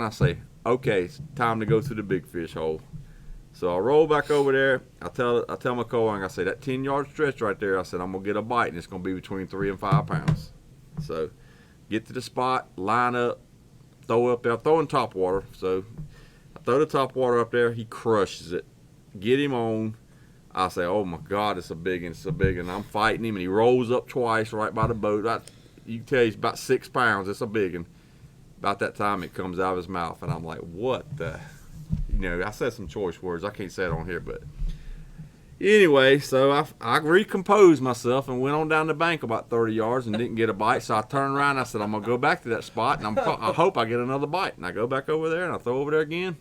I say, okay, it's time to go to the big fish hole. So I roll back over there. I tell my co-angler, I say, that 10-yard stretch right there, I said, I'm going to get a bite, and it's going to be between 3 and 5 pounds. So get to the spot, line up, throw up there. I'm throwing top water. So I throw the top water up there. He crushes it. Get him on. I say, oh, my God, it's a big one. It's a big one. I'm fighting him, and he rolls up twice right by the boat. You can tell he's about 6 pounds. It's a big one. About that time, it comes out of his mouth, and I'm like, what the? I said some choice words. I can't say it on here, but anyway, so I recomposed myself and went on down the bank about 30 yards and didn't get a bite. So I turned around and I said, I'm going to go back to that spot, and I hope I get another bite. And I go back over there, and I throw over there again.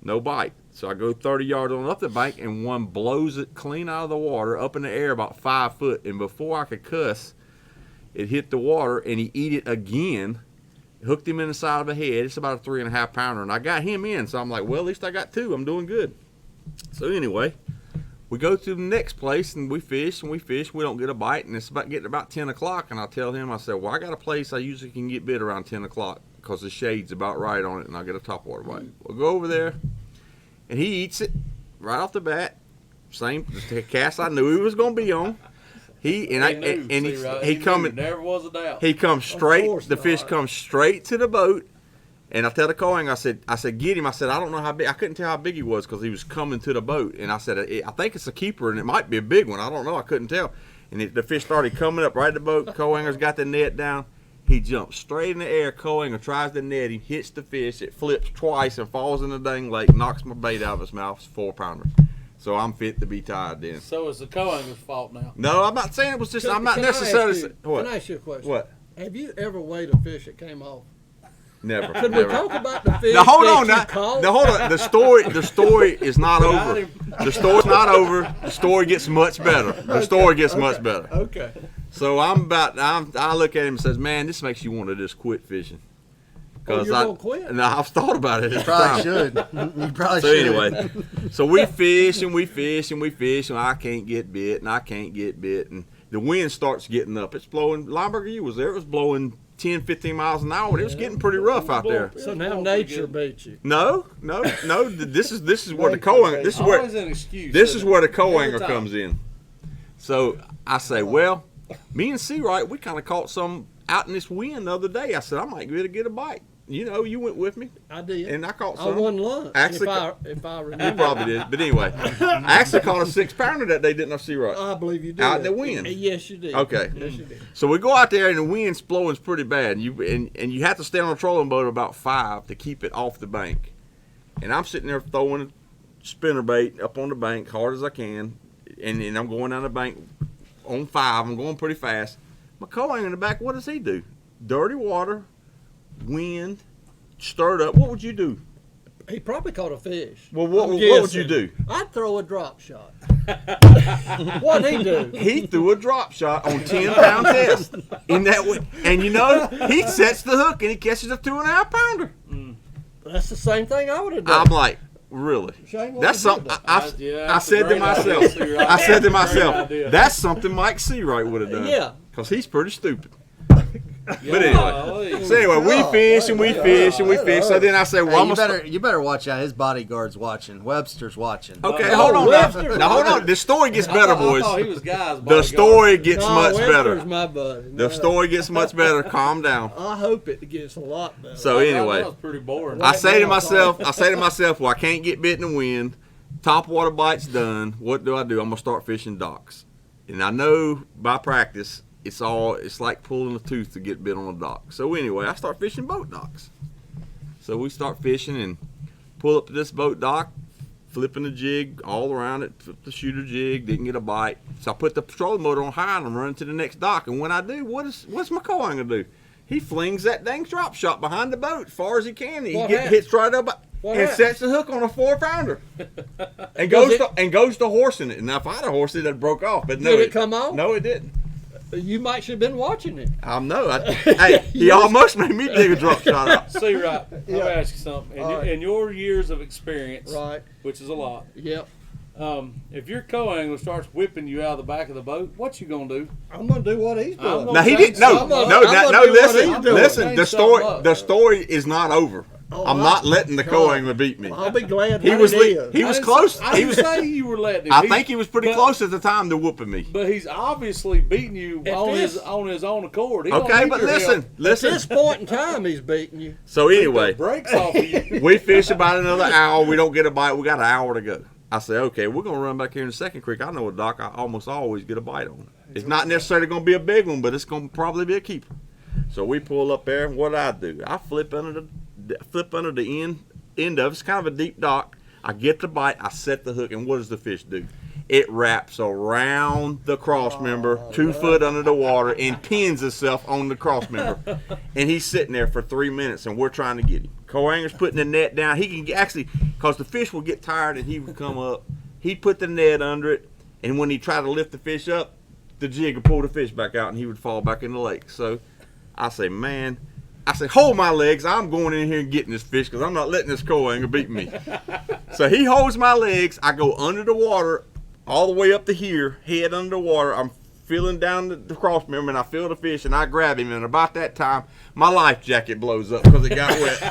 No bite. So I go 30 yards on up the bank, and one blows it clean out of the water up in the air about 5 foot. And before I could cuss, it hit the water, and he eat it again. Hooked him in the side of the head. It's about a 3.5 pounder, and I got him in. So I'm like, well, at least I got 2. I'm doing good. So anyway, we go to the next place, and we fish, and we fish. We don't get a bite, and it's about getting about 10 o'clock, and I tell him, I said, well, I got a place I usually can get bit around 10 o'clock because the shade's about right on it, and I get a topwater bite. We'll go over there, and he eats it right off the bat. Same cast I knew he was going to be on. He coming. Never was a doubt. He comes straight. The fish comes straight to the boat, and I tell the co-angler, I said, get him. I said, I don't know how big. I couldn't tell how big he was because he was coming to the boat, and I said, I think it's a keeper, and it might be a big one. I don't know. I couldn't tell. And the fish started coming up right at the boat. Co-angler's got the net down. He jumps straight in the air. Co-angler tries to net him, hits the fish. It flips twice and falls in the dang lake. Knocks my bait out of his mouth. It's 4 pounder. So I'm fit to be tied then. So it's the co-angler's fault now. No, I'm not saying it was just. I'm not necessarily. Can I ask you a question? What? Have you ever weighed a fish that came off? Never. Could we talk about the fish? Now hold on. Now hold on. The story is not over. The story's not over. The story gets much better. The story gets much better. Okay. So I look at him and says, man, this makes you want to just quit fishing. You're gonna quit? No, I've thought about it. You probably should. You probably should. So anyway, so we fish and we fish and we fish, and I can't get bit, and I can't get bit, and the wind starts getting up. It's blowing. Lineberger, you was there. It was blowing 10, 15 miles an hour. It was getting pretty rough out there. So now nature beat you. No. This is where the co-angler. This is where the co-angler comes in. So I say, well, me and Seawright, we kind of caught some out in this wind the other day. I said, I might be able to get a bite. You went with me. I did. And I caught some. I won lunch. Actually, if I remember. You probably did. But anyway, I actually caught a 6 pounder that day, didn't I, Seawright? I believe you did. Out in the wind. Yes, you did. Okay. Yes, you did. So we go out there and the wind's blowing pretty bad. And you have to stay on a trolling boat about 5 to keep it off the bank. And I'm sitting there throwing a spinner bait up on the bank hard as I can. And I'm going down the bank on 5. I'm going pretty fast. My co-angler in the back, what does he do? Dirty water, wind, stirred up. What would you do? He probably caught a fish. Well, what would you do? I'd throw a drop shot. What'd he do? He threw a drop shot on 10-pound test. In that way, and he sets the hook and he catches a 2.5 pounder. That's the same thing I would have done. I'm like, really? Shane, that's something. I said to myself, that's something Mike Seawright would have done. Yeah. Because he's pretty stupid. But anyway, we fish and we fish and we fish. So then I say, well, you better watch out. His bodyguard's watching. Webster's watching. Okay, hold on now. Hold on. The story gets better, boys. I thought he was Guy's the story gets much better. My buddy. The story gets much better. Calm down. I hope it gets a lot better. So anyway, that was pretty boring. I say to myself, well, I can't get bit in the wind. Top water bite's done. What do? I'm gonna start fishing docks, and I know by practice. It's like pulling a tooth to get bit on a dock. So anyway, I start fishing boat docks. So we start fishing and pull up to this boat dock, flipping the jig all around it, flip the shooter jig, didn't get a bite. So I put the trolling motor on high and I'm running to the next dock. And when I do, what's my co-angler do? He flings that dang drop shot behind the boat as far as he can. He hits right up and sets the hook on a 4 pounder. and goes to horsing it. And now if I had a horse, it had broke off. But no, did it come off? No, it didn't. You might should have been watching it. I know. He almost made me dig a drop shot out. Seawright, let me ask you something. In your years of experience, right, which is a lot. Yep. If your co-angler starts whipping you out of the back of the boat, what you gonna do? I'm gonna do what he's doing. Now he didn't. No. Listen. The story is not over. I'm not letting the co-angler beat me. I'll be glad He that was it is. he was close. I didn't say you were letting him. I think he was pretty but- close at the time to whooping me. But he's obviously beating you At on this- his own accord. He don't Okay, need but your listen, help. At listen. this point in time, he's beating you. So The anyway, brakes off of you. we fish about another hour. We don't get a bite. We got an hour to go. I say, okay, we're gonna run back here in the second creek. I know a dock I almost always get a bite on. It's not necessarily gonna be a big one, but it's gonna probably be a keeper. So we pull up there, and what I do, I flip under the end of it. It's kind of a deep dock. I get the bite. I set the hook, and what does the fish do? It wraps around the cross member, 2 foot under the water, and pins itself on the cross member. And he's sitting there for 3 minutes, and we're trying to get him. Co-angler's putting the net down. He can actually, because the fish will get tired, and he would come up. He'd put the net under it, and when he tried to lift the fish up, the jig would pull the fish back out, and he would fall back in the lake. So I say, man, hold my legs. I'm going in here and getting this fish because I'm not letting this co-angler beat me. So he holds my legs. I go under the water all the way up to here, head under the water. I'm feeling down the cross member, and I feel the fish, and I grab him. And about that time, my life jacket blows up because it got wet.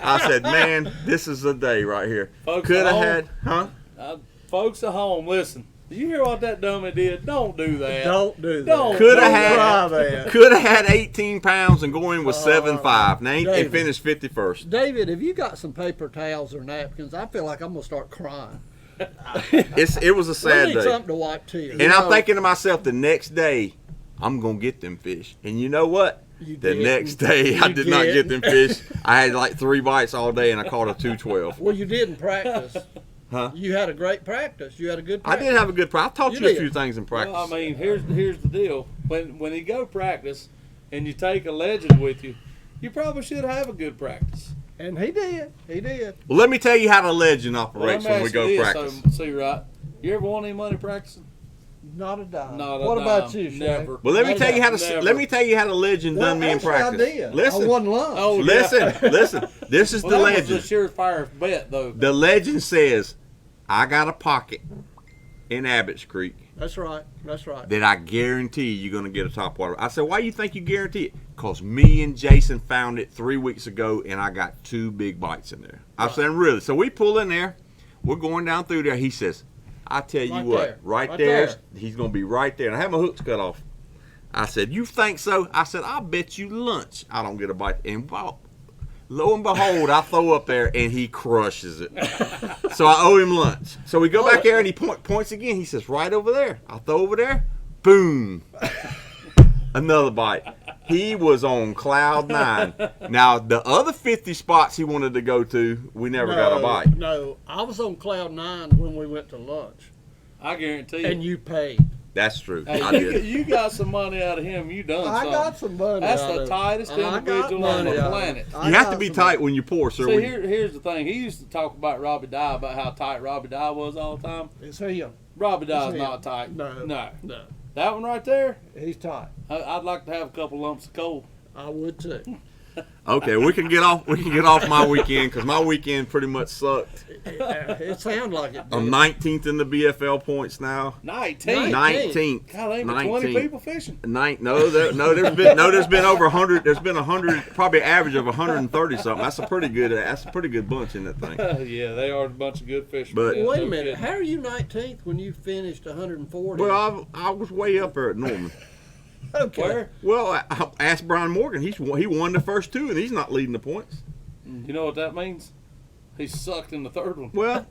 I said, man, this is the day right here. Folks Could at have home- had, Folks at home, listen. Do you hear what that dummy did? Don't do that. Don't do that. Don't. Could Don't have try had, that. could have had 18 pounds and going with 7.5. And David. finished 51st. David, have you got some paper towels or napkins? I feel like I'm gonna start crying. It was a We sad need day. something to wipe tears. And I'm thinking to myself, the next day, I'm going to get them fish. And you know what? You The didn't. next day, I You did not get didn't. them fish. I had like 3 bites all day, and I caught a 212. Well, you didn't practice. Huh? You had a great practice. You had a good I practice. did have a good practice. I taught You you a did. few things in practice. Well, I mean, here's the deal. When you go practice and you take a legend with you, you probably should have a good practice. And he did. He did. Well, let me tell you how the legend operates Well, let me when we ask go you this, practice. See, right? You ever won any money practicing? Not a dime. Not a what about dime. you, Shay? Never. Well, let me Not tell you how Never. let me tell you how the legend Well, done me in actually, I practice. did. Listen, I won lunch. Oh, yeah. listen. This is Well, the that legend. was a surefire bet, though. The legend says, I got a pocket in Abbott's Creek That's right. That's right. that I guarantee you're going to get a topwater. I said, why you think you guarantee it? Because me and Jason found it 3 weeks ago, and I got 2 big bites in there. I said, really? So we pull in there. We're going down through there. He says, I tell you Right what, there. right Right there, there. he's going to be right there. And I had my hooks cut off. I said, you think so? I said, I'll bet you lunch I don't get a bite. And lo and behold, I throw up there, and he crushes it. So I owe him lunch. So we go back there, and he points again. He says, right over there. I throw over there. Boom. Another bite. He was on cloud 9. Now, the other 50 spots he wanted to go to, we never got a bite. No, I was on cloud 9 when we went to lunch, I guarantee you. and you paid. That's true. Hey, I you, did. you got some money out of him. You done I something. got some money. That's out the of it. tightest I got individual on money the out of planet. it. I You have got to be some tight when you pour, sir. See, When- here's the thing. He used to talk about Robbie Dye, about how tight Robbie Dye was all the time. It's him. Robbie Dye's him. not tight. No. No. No. That one right there, He's tight. I'd like to have a couple lumps of coal. I would too. Okay, we can get off my weekend because my weekend pretty much sucked. It sounded like it. I'm Did. 19th in the BFL points now. 19. 19th. God, ain't but 20 people fishing. There's been over 100. There's been 100, probably an average of 130 something. That's a pretty good bunch in that thing. Yeah, they are a bunch of good fishermen. But- Yeah, Wait no a minute. kidding. How are you 19th when you finished 140? Well, I was way up there at Norman. okay. Where? Well, I asked Brian Morgan. He won the first 2, and he's not leading the points. You know what that means? He sucked in the third one. Well,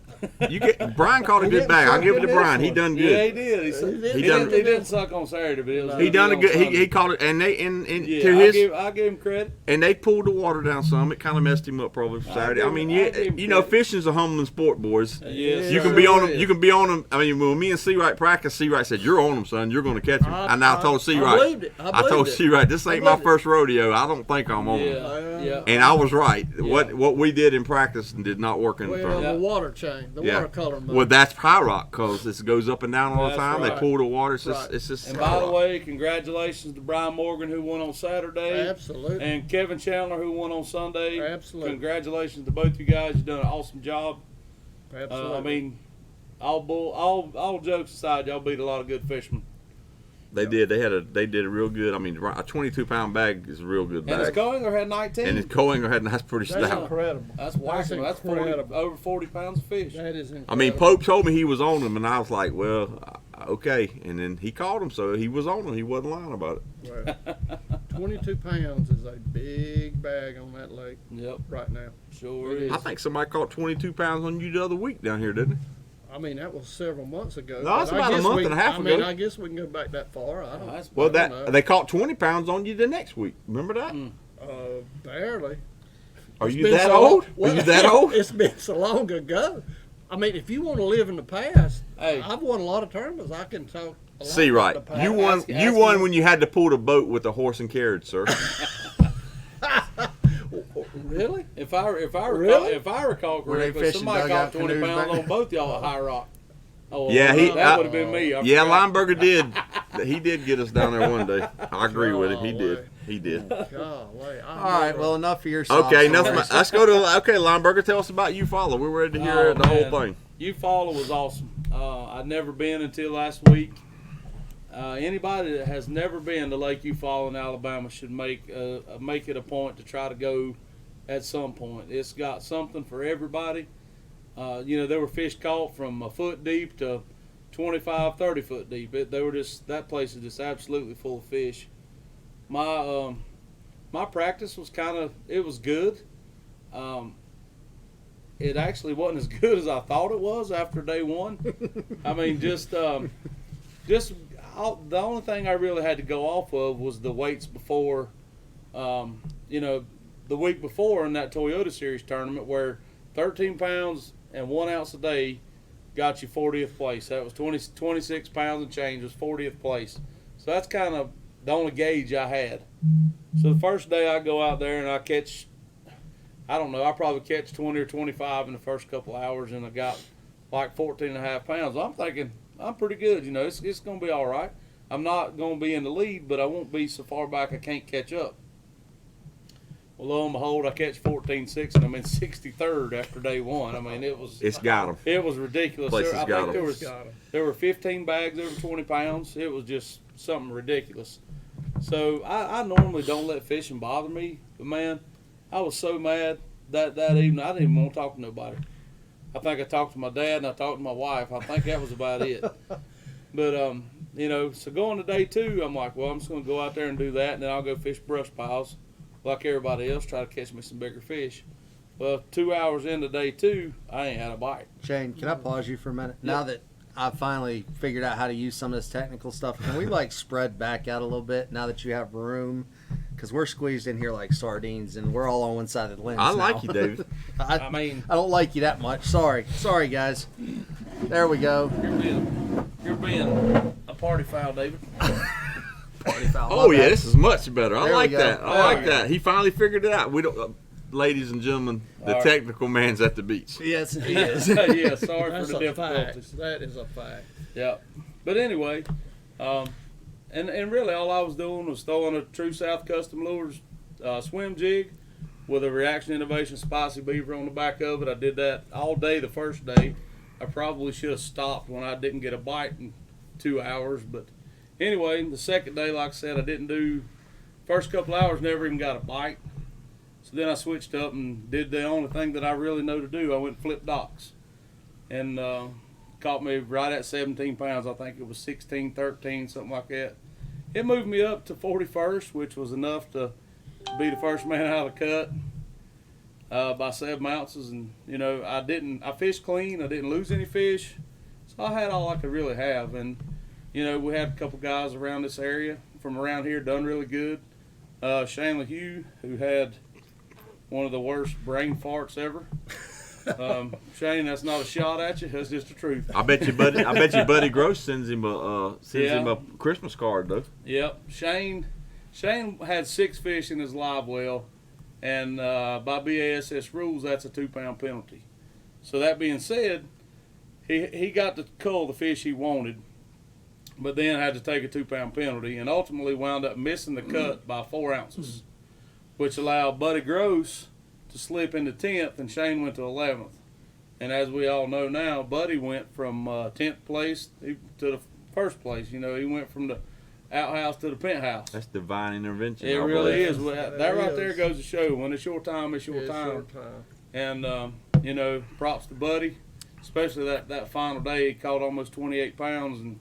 Brian caught a He good didn't bag. I'll suck give it in to this Brian. He one. done Yeah, good. he did. He He done- didn't suck on Saturday, but it was. He done a on good. Sunday. He caught it, and Yeah, to his I give him credit. and they pulled the water down some. It kind of messed him up probably for Saturday. I mean, I give him you know, credit. fishing's a humbling sport, boys. Yes, You sir. can be on sure them. is. You can be on them. I mean, when me and Seawright practiced, Seawright said, "You're on them, son. You're going to catch them." And I told I Seawright, believed it. I told believed it. Seawright, this ain't I my believed it. first rodeo. I don't think I'm on them. Yeah, yeah. And I was right. Yeah. What we did in practice did not work in the Well, tournament. the water change, the Yeah. watercolor move. Well, that's high rock because this goes up and down all the That's time. right. They pull the water. It's just, Right. it's just And high by the rock. way, congratulations to Brian Morgan who won on Saturday, Absolutely. and Kevin Chandler who won on Sunday. Absolutely. Congratulations to both you guys. You've done an awesome job. Absolutely. I mean, all jokes aside, y'all beat a lot of good fishermen. They did. They did a real good. I mean, a 22-pound bag is a real good And his bag. Coinger had 19. And his Coinger that's pretty That's stout. incredible. That's whackable. That's 40, incredible. over 40 pounds of fish. That is incredible. I mean, Pope told me he was on them, and I was like, well, okay. And then he called him, so he was on them. He wasn't lying about it. Well, 22 pounds is a big bag on that lake Yep, right now. sure It is. I think somebody caught 22 pounds on you the other week down here, didn't they? I mean, that was several months ago. No, it's but I about a guess month we- and a half I mean, ago. I guess we can go back that far. I don't know. That's Well, I don't know. they caught 20 pounds on you the next week. Remember that? Barely. Are It's you been that so old? long- Are you that old? It's been so long ago. I mean, if you want to live in the past, Hey. I've won a lot of tournaments. I can talk. A lot Seawright, about the past. you won. Ask You won him. when you had to pull the boat with the horse and carriage, sir. Really? If I recall, Really? if I recall Were they correctly, fishing somebody dugout caught 20 canoes pounds back on both y'all at High Rock. Oh, Yeah, that would have been me. I Yeah, forgot. Lineberger did. He did get us down there one day. I agree with him. He did. He did. Golly, All right, well, enough of your sob Okay, nothing. stories. Let's go to. Okay, Lineberger, tell us about Eufaula. We're ready to hear Oh, the whole man. thing. Eufaula was awesome. I'd never been until last week. Anybody that has never been to Lake Eufaula in Alabama should make it a point to try to go at some point. It's got something for everybody. There were fish caught from a foot deep to 25, 30 foot deep. That place is just absolutely full of fish. My practice was it was good. It actually wasn't as good as I thought it was after day one. I mean, the only thing I really had to go off of was the weights before, the week before in that Toyota Series tournament where 13 pounds and 1 ounce a day got you 40th place. That was 26 pounds and change was 40th place. So that's kind of the only gauge I had. So the first day I go out there and I catch, I don't know, I probably catch 20 or 25 in the first couple hours, and I got like 14 and a half pounds. I'm thinking I'm pretty good, it's going to be all right. I'm not going to be in the lead, but I won't be so far back I can't catch up. Well, lo and behold, I catch 14.6, and I'm in 63rd after day one. I mean, It's got him. it was ridiculous. Place has I got think 'em. there were 15 bags over 20 pounds. It was just something ridiculous. So I normally don't let fishing bother me, but man, I was so mad that evening I didn't even want to talk to nobody. I think I talked to my dad and I talked to my wife. I think that was about it. But so going to day two, I'm like, well, I'm just going to go out there and do that, and then I'll go fish brush piles like everybody else, try to catch me some bigger fish. Well, 2 hours into day two, I ain't had a bite. Shane, can I pause you for a minute? Now that I've finally figured out how to use some of this technical stuff, can we spread back out a little bit now that you have room? Because we're squeezed in here like sardines, and we're all on one side of the lens. I now. like you, David. I mean, I don't like you that much. Sorry, guys. There we go. you're being a party foul, David. Party foul. Oh My yeah, bad. this is much better. I There we like go. that. I There like we go. that. He finally figured it out. We don't, ladies and gentlemen, the All right. technical man's at the beach. Yes, it is. Yeah, sorry That's for the a fact. difficulties. That is a fact. Yeah, but anyway, and really all I was doing was throwing a True South Custom Lures swim jig with a Reaction Innovation Spicy Beaver on the back of it. I did that all day the first day. I probably should have stopped when I didn't get a bite in 2 hours, but anyway, the second day, like I said, I didn't do first couple hours, never even got a bite. So then I switched up and did the only thing that I really know to do. I went and flipped docks, and caught me right at 17 pounds. I think it was 16, 13, something like that. It moved me up to 41st, which was enough to be the first man out of the cut by 7 ounces. And I fished clean. I didn't lose any fish, so I had all I could really have. And we had a couple guys around this area from around here done really good. Shane LaHue, who had one of the worst brain farts ever. Shane, that's not a shot at you. That's just the truth. I bet you, Buddy Gross sends him a Christmas card though. Yep. Shane had 6 fish in his live well, and by BASS rules, that's a 2-pound penalty. So that being said, he got to cull the fish he wanted, but then had to take a 2-pound penalty, and ultimately wound up missing the cut by 4 ounces, which allowed Buddy Gross to slip into 10th, and Shane went to 11th. And as we all know now, Buddy went from 10th place to the first place. He went from the outhouse to the penthouse. That's divine intervention. It I really believe. is. Well, that right there goes to show when it's your time, it's your Yeah, time. short time. And you know, props to Buddy, especially that final day. He caught almost 28 pounds, and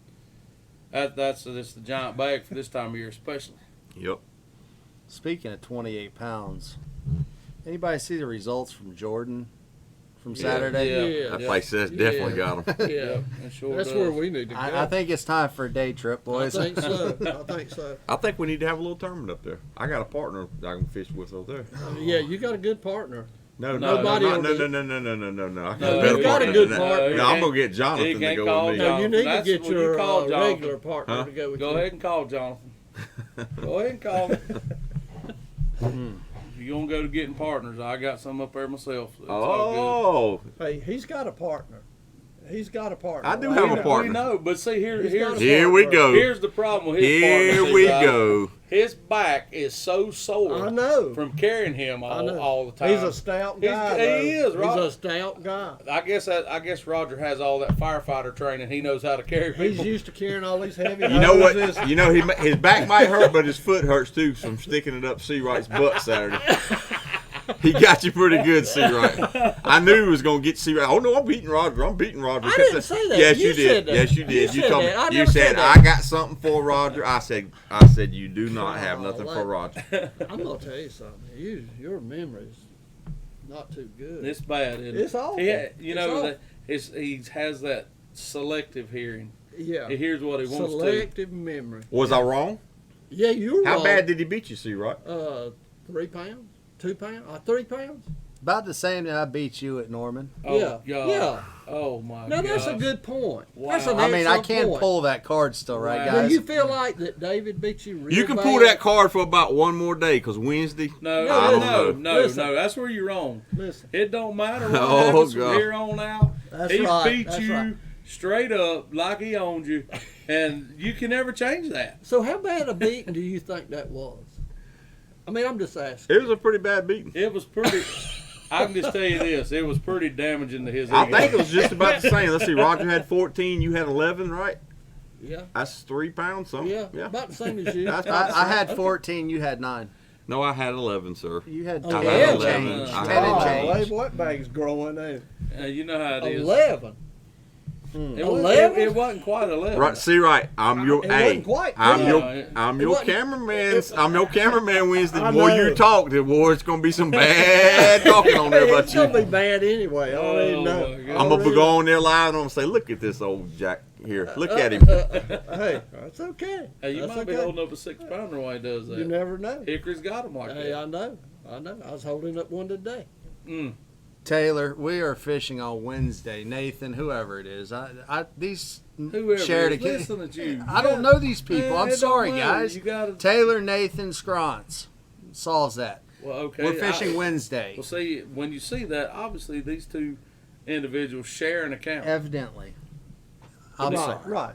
that's the giant bag for this time of year, especially. Yep. Speaking of 28 pounds, anybody see the results from Jordan from Yeah, Saturday? Yeah. That place has definitely got them. Yeah. It sure That's does. where we need to go. I think it's time for a day trip, I boys. think so. I think so. I think we need to have a little tournament up there. I got a partner I can fish with over there. Yeah, you got a good partner. No, Nobody no, will no, do- no, no, no, no, no, no. I got No, a better you've got a partner good than that. partner. No, I'm gonna get Jonathan He to can't go call with me. No, Jonathan. you need to That's get when you your call Jonathan. regular partner Huh? to go with Go you. ahead and call Jonathan. Go ahead and call him. If you're gonna go to getting partners, I got some up there myself. It's all Oh, Hey, he's got a partner. He's got a partner. I do right have a now. good. partner. We know, but see He's here's got a here we go. here's the problem with his partner. Here see, we right? go. His back is so sore I know. from carrying him I know. all the time. He's a stout guy. He is, though. right? He's a stout guy. I guess Roger has all that firefighter training. He knows how to carry He's people. used to carrying all these heavy. You know what? hoses. You know his back might hurt, but his foot hurts too from sticking it up Seawright's butt Saturday. He got you pretty good, Seawright. I knew he was gonna get Seawright. Oh no, I'm beating Roger. I'm beating Roger. I didn't say that. Yes, You you did. said that. Yes, you You did. You said told that. I me. You never said said that. I got something for Roger. I said you do not have nothing for Roger. I'm gonna tell you something. Your memory's not too good. It's bad. Isn't It's it? awful. You It's know awful. that he has that selective hearing. Yeah. He hears what he wants to. Selective memory. Was I wrong? Yeah, you were How wrong. bad did he beat you, Seawright? 3 pounds, 2 pounds, 3 pounds. About the same that I beat you at Norman. Oh, Yeah, God. yeah. Oh my. Now that's a gosh. good point. Wow. That's an I mean, I excellent can't point. pull that card still, right, Wow. Do guys? you feel like that David beat you real You can bad? pull that card for about one more day, cause Wednesday. No, I don't no, know. no, Listen. no. That's where you're wrong. Listen, It don't matter what Oh, happens God. from here on out. that's He right. beat that's you right. straight up like he owned you, and you can never change that. So how bad a beating do you think that was? I mean, I'm just asking. It was a pretty bad beating. It was pretty. I can just tell you this: it was pretty damaging to his. I ego. think it was just about the same. Let's see, Roger had 14, you had 11, right? Yeah, That's 3 pounds, something. yeah, about the same as you. That's I had 14, you had 9. No, I had 11, sir. You had Oh, 10 yeah. and 11. change. I 10 had and 11. change. what bag's growing there? You know how it is. 11. It, 11? it wasn't quite 11. Right, see, right. I'm your It hey. wasn't quite I'm ten. your Yeah, I'm it your wasn't- cameraman. I'm your cameraman Wednesday. I The more know. you talk, the more it's gonna be some bad talking on there about It's gonna be you. bad anyway. I already Oh, know. my God. I'm gonna go on there live and I'm gonna say, look at this old Jack here. Look at him. Hey, that's okay. Hey, you That's might be okay. holding up a 6-pounder while he does that. You never know. Hickory's got him like Hey, that. I know. I was holding up one today. Mm. Taylor, we are fishing on Wednesday. Nathan, whoever it is, these Whoever shared is a listening to you. I don't know these people. Man, I'm it don't sorry, matter. guys. You gotta. Taylor, Nathan, Scrance solves that. Well, okay. We're fishing Wednesday, Well, see, when you see that, obviously these two individuals share an account. evidently. I'm sorry.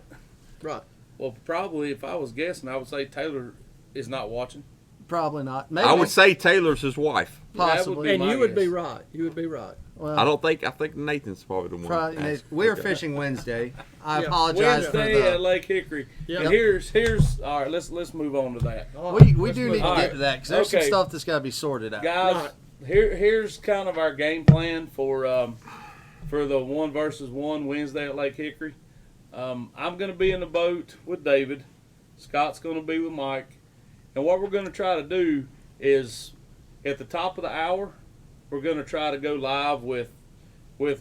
Right. Well, probably if I was guessing, I would say Taylor is not watching. Probably not. Maybe. I would say Taylor's his wife. possibly. Be And my you would be guess. right. You would be right. Well, I think Nathan's probably the one. probably, Ask. we're Okay. fishing Wednesday. I Yeah. apologize for Wednesday at the. Lake Hickory. Yeah. And here's all right. Let's move on to that, We do need to on. get to that because there's some Okay. stuff that's got to be sorted out. guys. Right. Here's kind of our game plan for the 1 versus 1 Wednesday at Lake Hickory. I'm going to be in the boat with David. Scott's going to be with Mike. And what we're going to try to do is at the top of the hour, we're going to try to go live with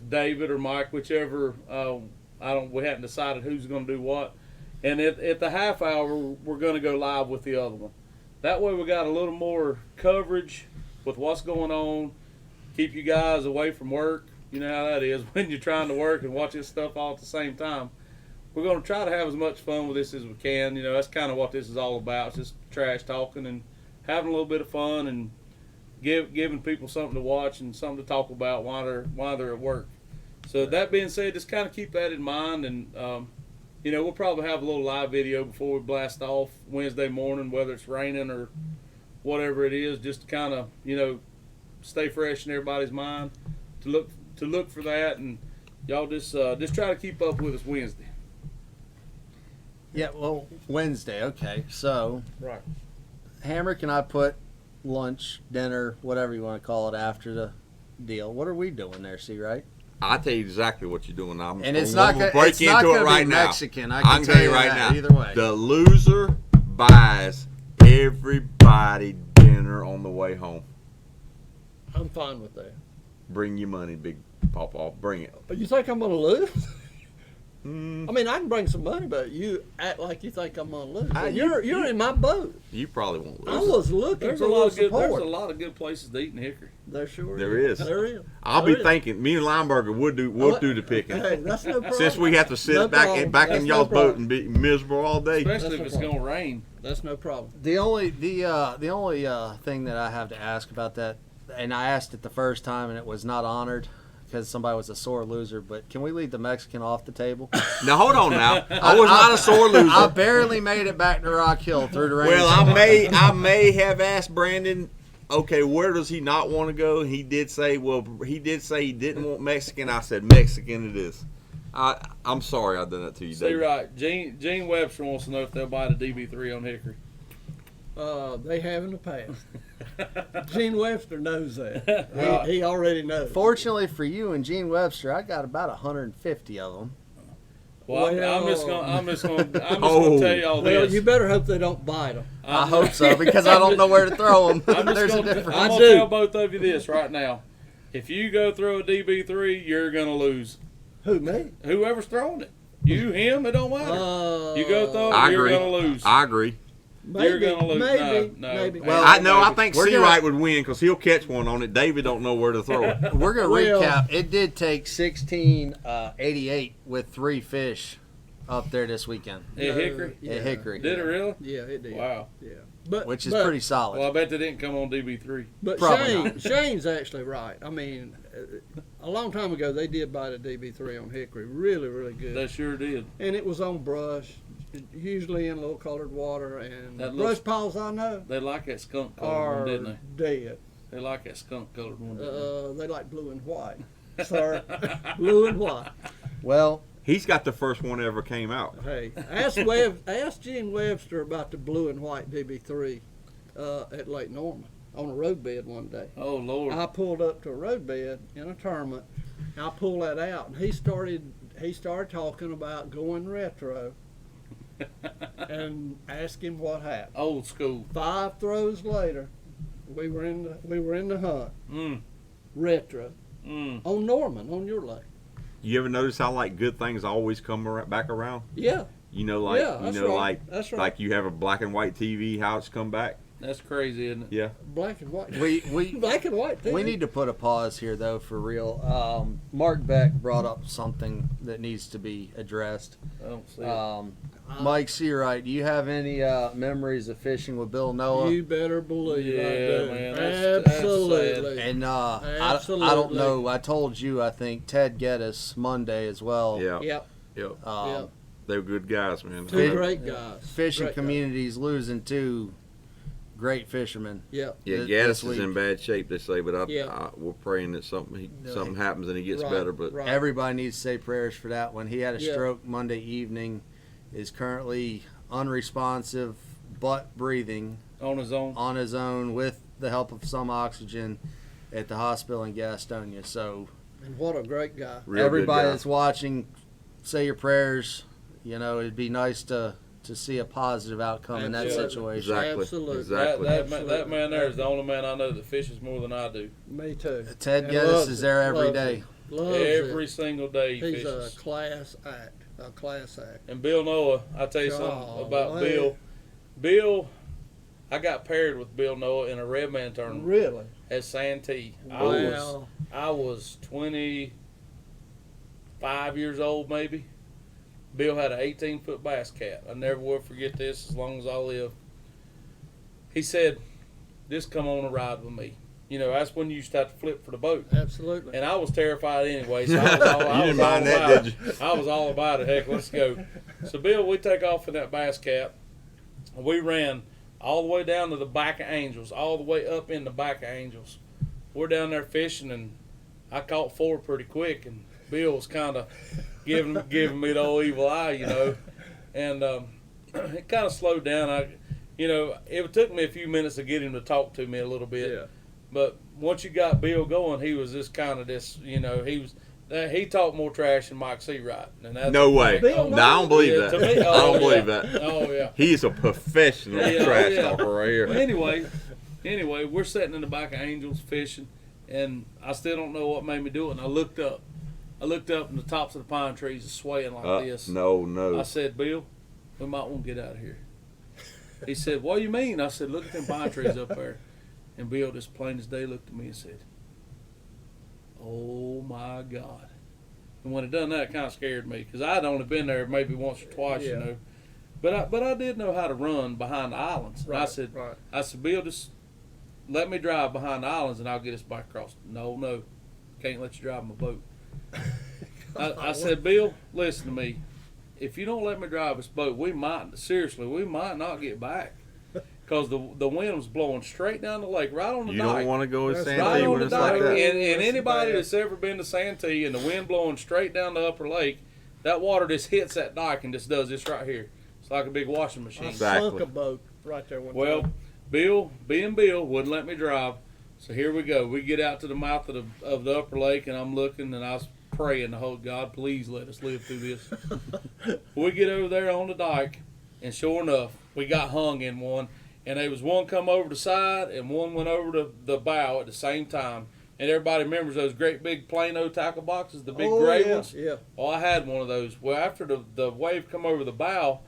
David or Mike, whichever. We haven't decided who's going to do what. And at the half hour, we're going to go live with the other one. That way we got a little more coverage with what's going on. Keep you guys away from work. You know how that is when you're trying to work and watch this stuff all at the same time. We're going to try to have as much fun with this as we can. You know, that's kind of what this is all about. It's just trash talking and having a little bit of fun and giving people something to watch and something to talk about while they're at work. So that being said, just kind of keep that in mind. And, we'll probably have a little live video before we blast off Wednesday morning, whether it's raining or whatever it is, just to kind of, stay fresh in everybody's mind to look for that. And y'all just try to keep up with us Wednesday. Yeah, well, Wednesday. Okay, so Right. Hamrick and I put lunch, dinner, whatever you want to call it, after the deal. What are we doing there, Seawright? I'll tell you exactly what you're doing. And it's not gonna gonna break into it right be now. Mexican. I I can can tell tell you you right that, now. either way. The loser buys everybody dinner on the way home. I'm fine with that. Bring your money, big pawpaw. Bring it. But you think I'm gonna lose? Mm, I mean, I can bring some money, but you act like you think I'm gonna lose. Ah, You're in my boat. you probably won't I lose. was looking There's for a a lot little of good. There's support. a lot of good places to eat in Hickory. There sure There is. is. There is. I'll There be is. thinking. Me and Lineberger would do the picking. Hey, that's no problem. Since we have to sit No back problem. in That's y'all's no boat problem. and be miserable all day. Especially That's if no it's problem. gonna rain. That's no problem. The only thing that I have to ask about that, and I asked it the first time and it was not honored because somebody was a sore loser. But can we leave the Mexican off the table? Now hold on. Now I was not a sore loser. I barely made it back to Rock Hill through the rain. Well, I may have asked Brandon, okay, where does he not want to go? He did say he didn't want Mexican. I said Mexican it is. I'm sorry I done that to you, See, Dave. right. Gene Webster wants to know if they'll buy the DB3 on Hickory. They have in the past. Gene Webster knows that. Right. He already knows. Fortunately for you and Gene Webster, I got about 150 of them. Well, I'm Well- just gonna Oh. tell y'all Well, this. you better hope they don't bite them. I hope so because I don't know where to throw them. I'm just There's a gonna, difference. I'm I gonna do. tell both of you this right now. If you go throw a DB3, you're gonna lose. Who, me? Whoever's throwing it, you, him, it don't matter. You go throw it, I you're agree. gonna lose. I agree. Maybe, You're gonna lose. Maybe, No, maybe. well, I know. I think We're gonna- Seawright would win because he'll catch one on it. David don't know where to throw it. We're gonna Well- recap. It did take 1688 with 3 fish up there this weekend At Hickory? Yeah. at Hickory, Did it really? Yeah, it did. Wow. Yeah, but which is but, pretty solid. Well, I bet they didn't come on DB3. But Probably Shane's actually right. I mean, a long time ago they did buy the DB3 on Hickory. Really, really good. They sure did. And it was on brush, usually in low colored water. And That brush looks- piles I know They like that skunk colored are one, didn't dead. they? They like that skunk colored one, didn't They like blue and white. Sir, blue and white. Well, He's got the first one that ever came out. Hey, ask Gene Webster about the blue and white DB3 at Lake Norman on a road bed one day. they? Oh, Lord. I pulled up to a road bed in a tournament. I pulled that out, and he started talking about going retro, and asked him what happened. Old school. 5 throws later, we were in the hunt Mm, retro mm. on Norman on your lake. You ever notice how like good things always come back around? Yeah, You know, like yeah, that's right. That's right. like you have a black and white TV, how it's come back. That's crazy, isn't it? Yeah. black and white. we Black and white. we need to put a pause here though for real. Mark Beck brought up something that needs to be addressed. I don't see it. Mike Seawright, do you have any memories of fishing with Bill Noah? You better believe I Yeah, do. man, that's Absolutely. And I don't Absolutely. know. I told you. I think Ted Geddes Monday as well. Yeah. Yep. Yep. Yep. They were good guys, man. Two Fish- great guys. Fishing Great guys. community's losing 2 great fishermen. Yep. Yeah, this Gaddis is week. in bad shape, they say, but Yeah. we're praying that something No. happens and he gets Right, better. But right. Everybody needs to say prayers for that one. He had a Yeah. stroke Monday evening, is currently unresponsive, but breathing On his own. on his own with the help of some oxygen at the hospital in Gastonia. So And what a great guy. real everybody good guy. that's watching, say your prayers. You know, it'd be nice to see a positive outcome in that Absolutely. situation. Exactly. Absolutely. Exactly. That man there is the only man I know that fishes more than I do. Me too. Ted And Geddes loves is it, there every loves day. it, loves Every it. single day he He's fishes. a class act. A class act. And Bill Noah, I tell you something about Golly. Bill. Bill, I got paired with Bill Noah in a Redman tournament Really? at Santee. Wow. I was 25 years old maybe. Bill had an 18-foot bass cat. I never will forget this as long as I live. He said, "Just come on a ride with me." You know, that's when you used to have to flip for the boat. Absolutely. And I was terrified anyway, so I was all, You didn't mind that, about did it. I was all about it. Heck, let's go. So, Bill, we take off in that bass cap. We ran all the way down to the back of Angels, all the way up in the back of Angels. We're down there fishing, and I caught 4 pretty quick, and Bill was kind of giving me the old evil eye, you know. And it kind of slowed down. It took me a few minutes to get him to talk to me a little bit. Yeah. But once you got Bill going, he was just kind of this. He talked more trash than Mike Seawright. And that's No way. Bill, No, I don't believe Yeah, that. to me- I don't oh, believe yeah. that. Oh yeah. He's a professional Yeah, trash yeah. talker right here. Well, anyway, we're sitting in the back of Angels fishing, and I still don't know what made me do it. And I looked up, and the tops of the pine trees are swaying like this. No. I said, Bill, we might want to get out of here. He said, what do you mean? I said, look at them pine trees up there. And Bill, just plain as day, looked at me and said, oh my God. And when it done that, it kind of scared me because I'd only been there maybe once or twice, Yeah. But I did know how to run behind the islands. Right, I said, right. Bill, just let me drive behind the islands and I'll get us back across. No, can't let you drive my boat. I said, Bill, listen to me. If you don't let me drive this boat, we might not get back. Because the wind was blowing straight down the lake, right on the You dike. don't want to go with That's Santee Right on when the it's like dike. that. And That's anybody bad. that's ever been to Santee and the wind blowing straight down the upper lake, that water just hits that dike and just does this right here. It's like a big washing machine. I Exactly. sunk a boat right there one Well, time. Bill wouldn't let me drive. So here we go. We get out to the mouth of the upper lake, and I'm looking, and I was praying the whole God, please let us live through this. We get over there on the dike, and sure enough, we got hung in one. And there was one come over the side, and one went over the bow at the same time. And everybody remembers those great big Plano tackle boxes, the big gray yeah, ones. Yeah. Oh, I had one of those. Well, after the wave come over the bow,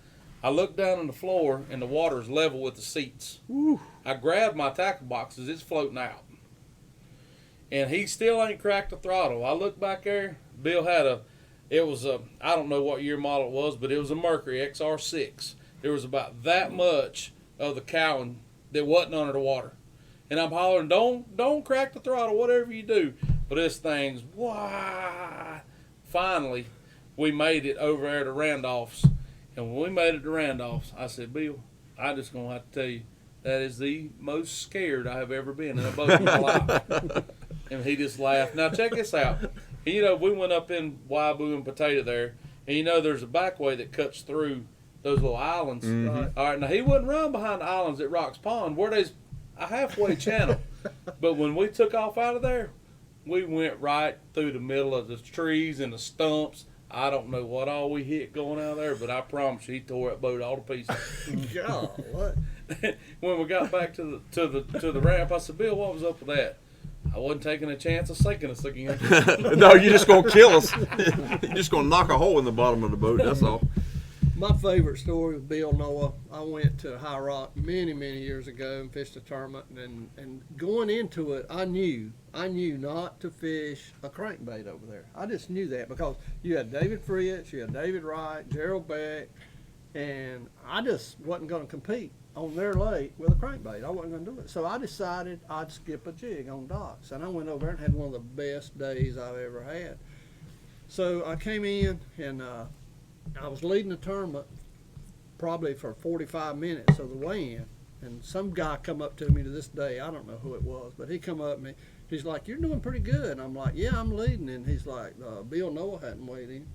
I looked down on the floor, and the water is level with the seats. Woo. I grabbed my tackle boxes. It's floating out. And he still ain't cracked the throttle. I looked back there. Bill had I don't know what year model it was, but it was a Mercury XR6. There was about that much of the cowling that wasn't under the water. And I'm hollering, don't crack the throttle, whatever you do. But this thing's, why? Finally, we made it over there to Randolph's. And when we made it to Randolph's, I said, Bill, I just going to have to tell you, that is the most scared I have ever been in a boat in my life. And he just laughed. Now, check this out. We went up in Waibu and Potato there, and there's a backway that cuts through those little islands. Mhm. Right. All right, now he wouldn't run behind the islands at Rocks Pond where there's a halfway channel. But when we took off out of there, we went right through the middle of the trees and the stumps. I don't know what all we hit going out there, but I promise you, he tore that boat all to pieces. God, what? When we got back to the ramp, I said, Bill, what was up with that? I wasn't taking a chance of sinking us again. No, you're just gonna kill us. You're just gonna knock a hole in the bottom of the boat. That's all. My favorite story with Bill Noah, I went to High Rock many years ago and fished a tournament, and going into it, I knew not to fish a crankbait over there. I just knew that because you had David Fritz, you had David Wright, Gerald Beck, and I just wasn't going to compete on their lake with a crankbait. I wasn't going to do it. So I decided I'd skip a jig on docks, and I went over there and had one of the best days I've ever had. So I came in and I was leading the tournament probably for 45 minutes of the weigh-in, and some guy come up to me to this day. I don't know who it was, but he come up to me. He's like, "You're doing pretty good." And I'm like, "Yeah, I'm leading." And he's like, "Bill Noah hadn't weighed in."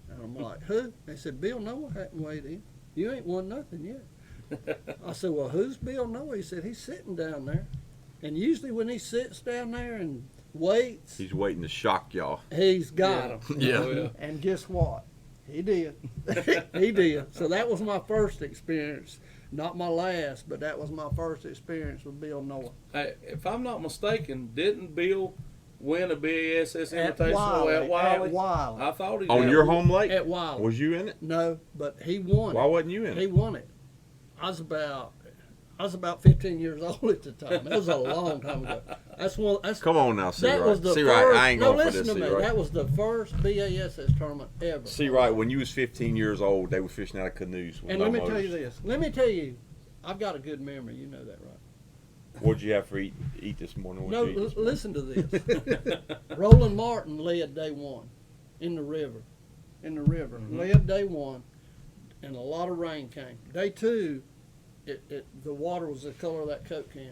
And I'm like, "Who?" They said, "Bill Noah hadn't weighed in. You ain't won nothing yet." I said, "Well, who's Bill Noah?" He said, "He's sitting down there." And usually when he sits down there and waits, He's waiting to shock y'all. he's got him. Yeah. Oh, yeah. And guess what? He did. He did. So that was my first experience. Not my last, but that was my first experience with Bill Noah. Hey, if I'm not mistaken, didn't Bill win a BASS At Invitational Wiley. at Wiley? At Wiley. I thought he On did. your home lake? At Wiley. Was you in it? No, but he won Why it. wasn't you in He it? won it. I was about 15 years old at the time. That was a long time ago. Come on now, That was Seawright. the Seawright, first. I ain't No, going for listen this, to me. Seawright. That was the first BASS tournament ever. Seawright, when you was 15 years old, they were fishing out of canoes with And no let me tell motors. you this. Let me tell you, I've got a good memory. You know that, right? What'd you have for eat this morning? No, What'd you eat this morning? listen to this. Roland Martin led day one in the river. Mm-hmm. Led day one, and a lot of rain came. Day two, the water was the color of that Coke can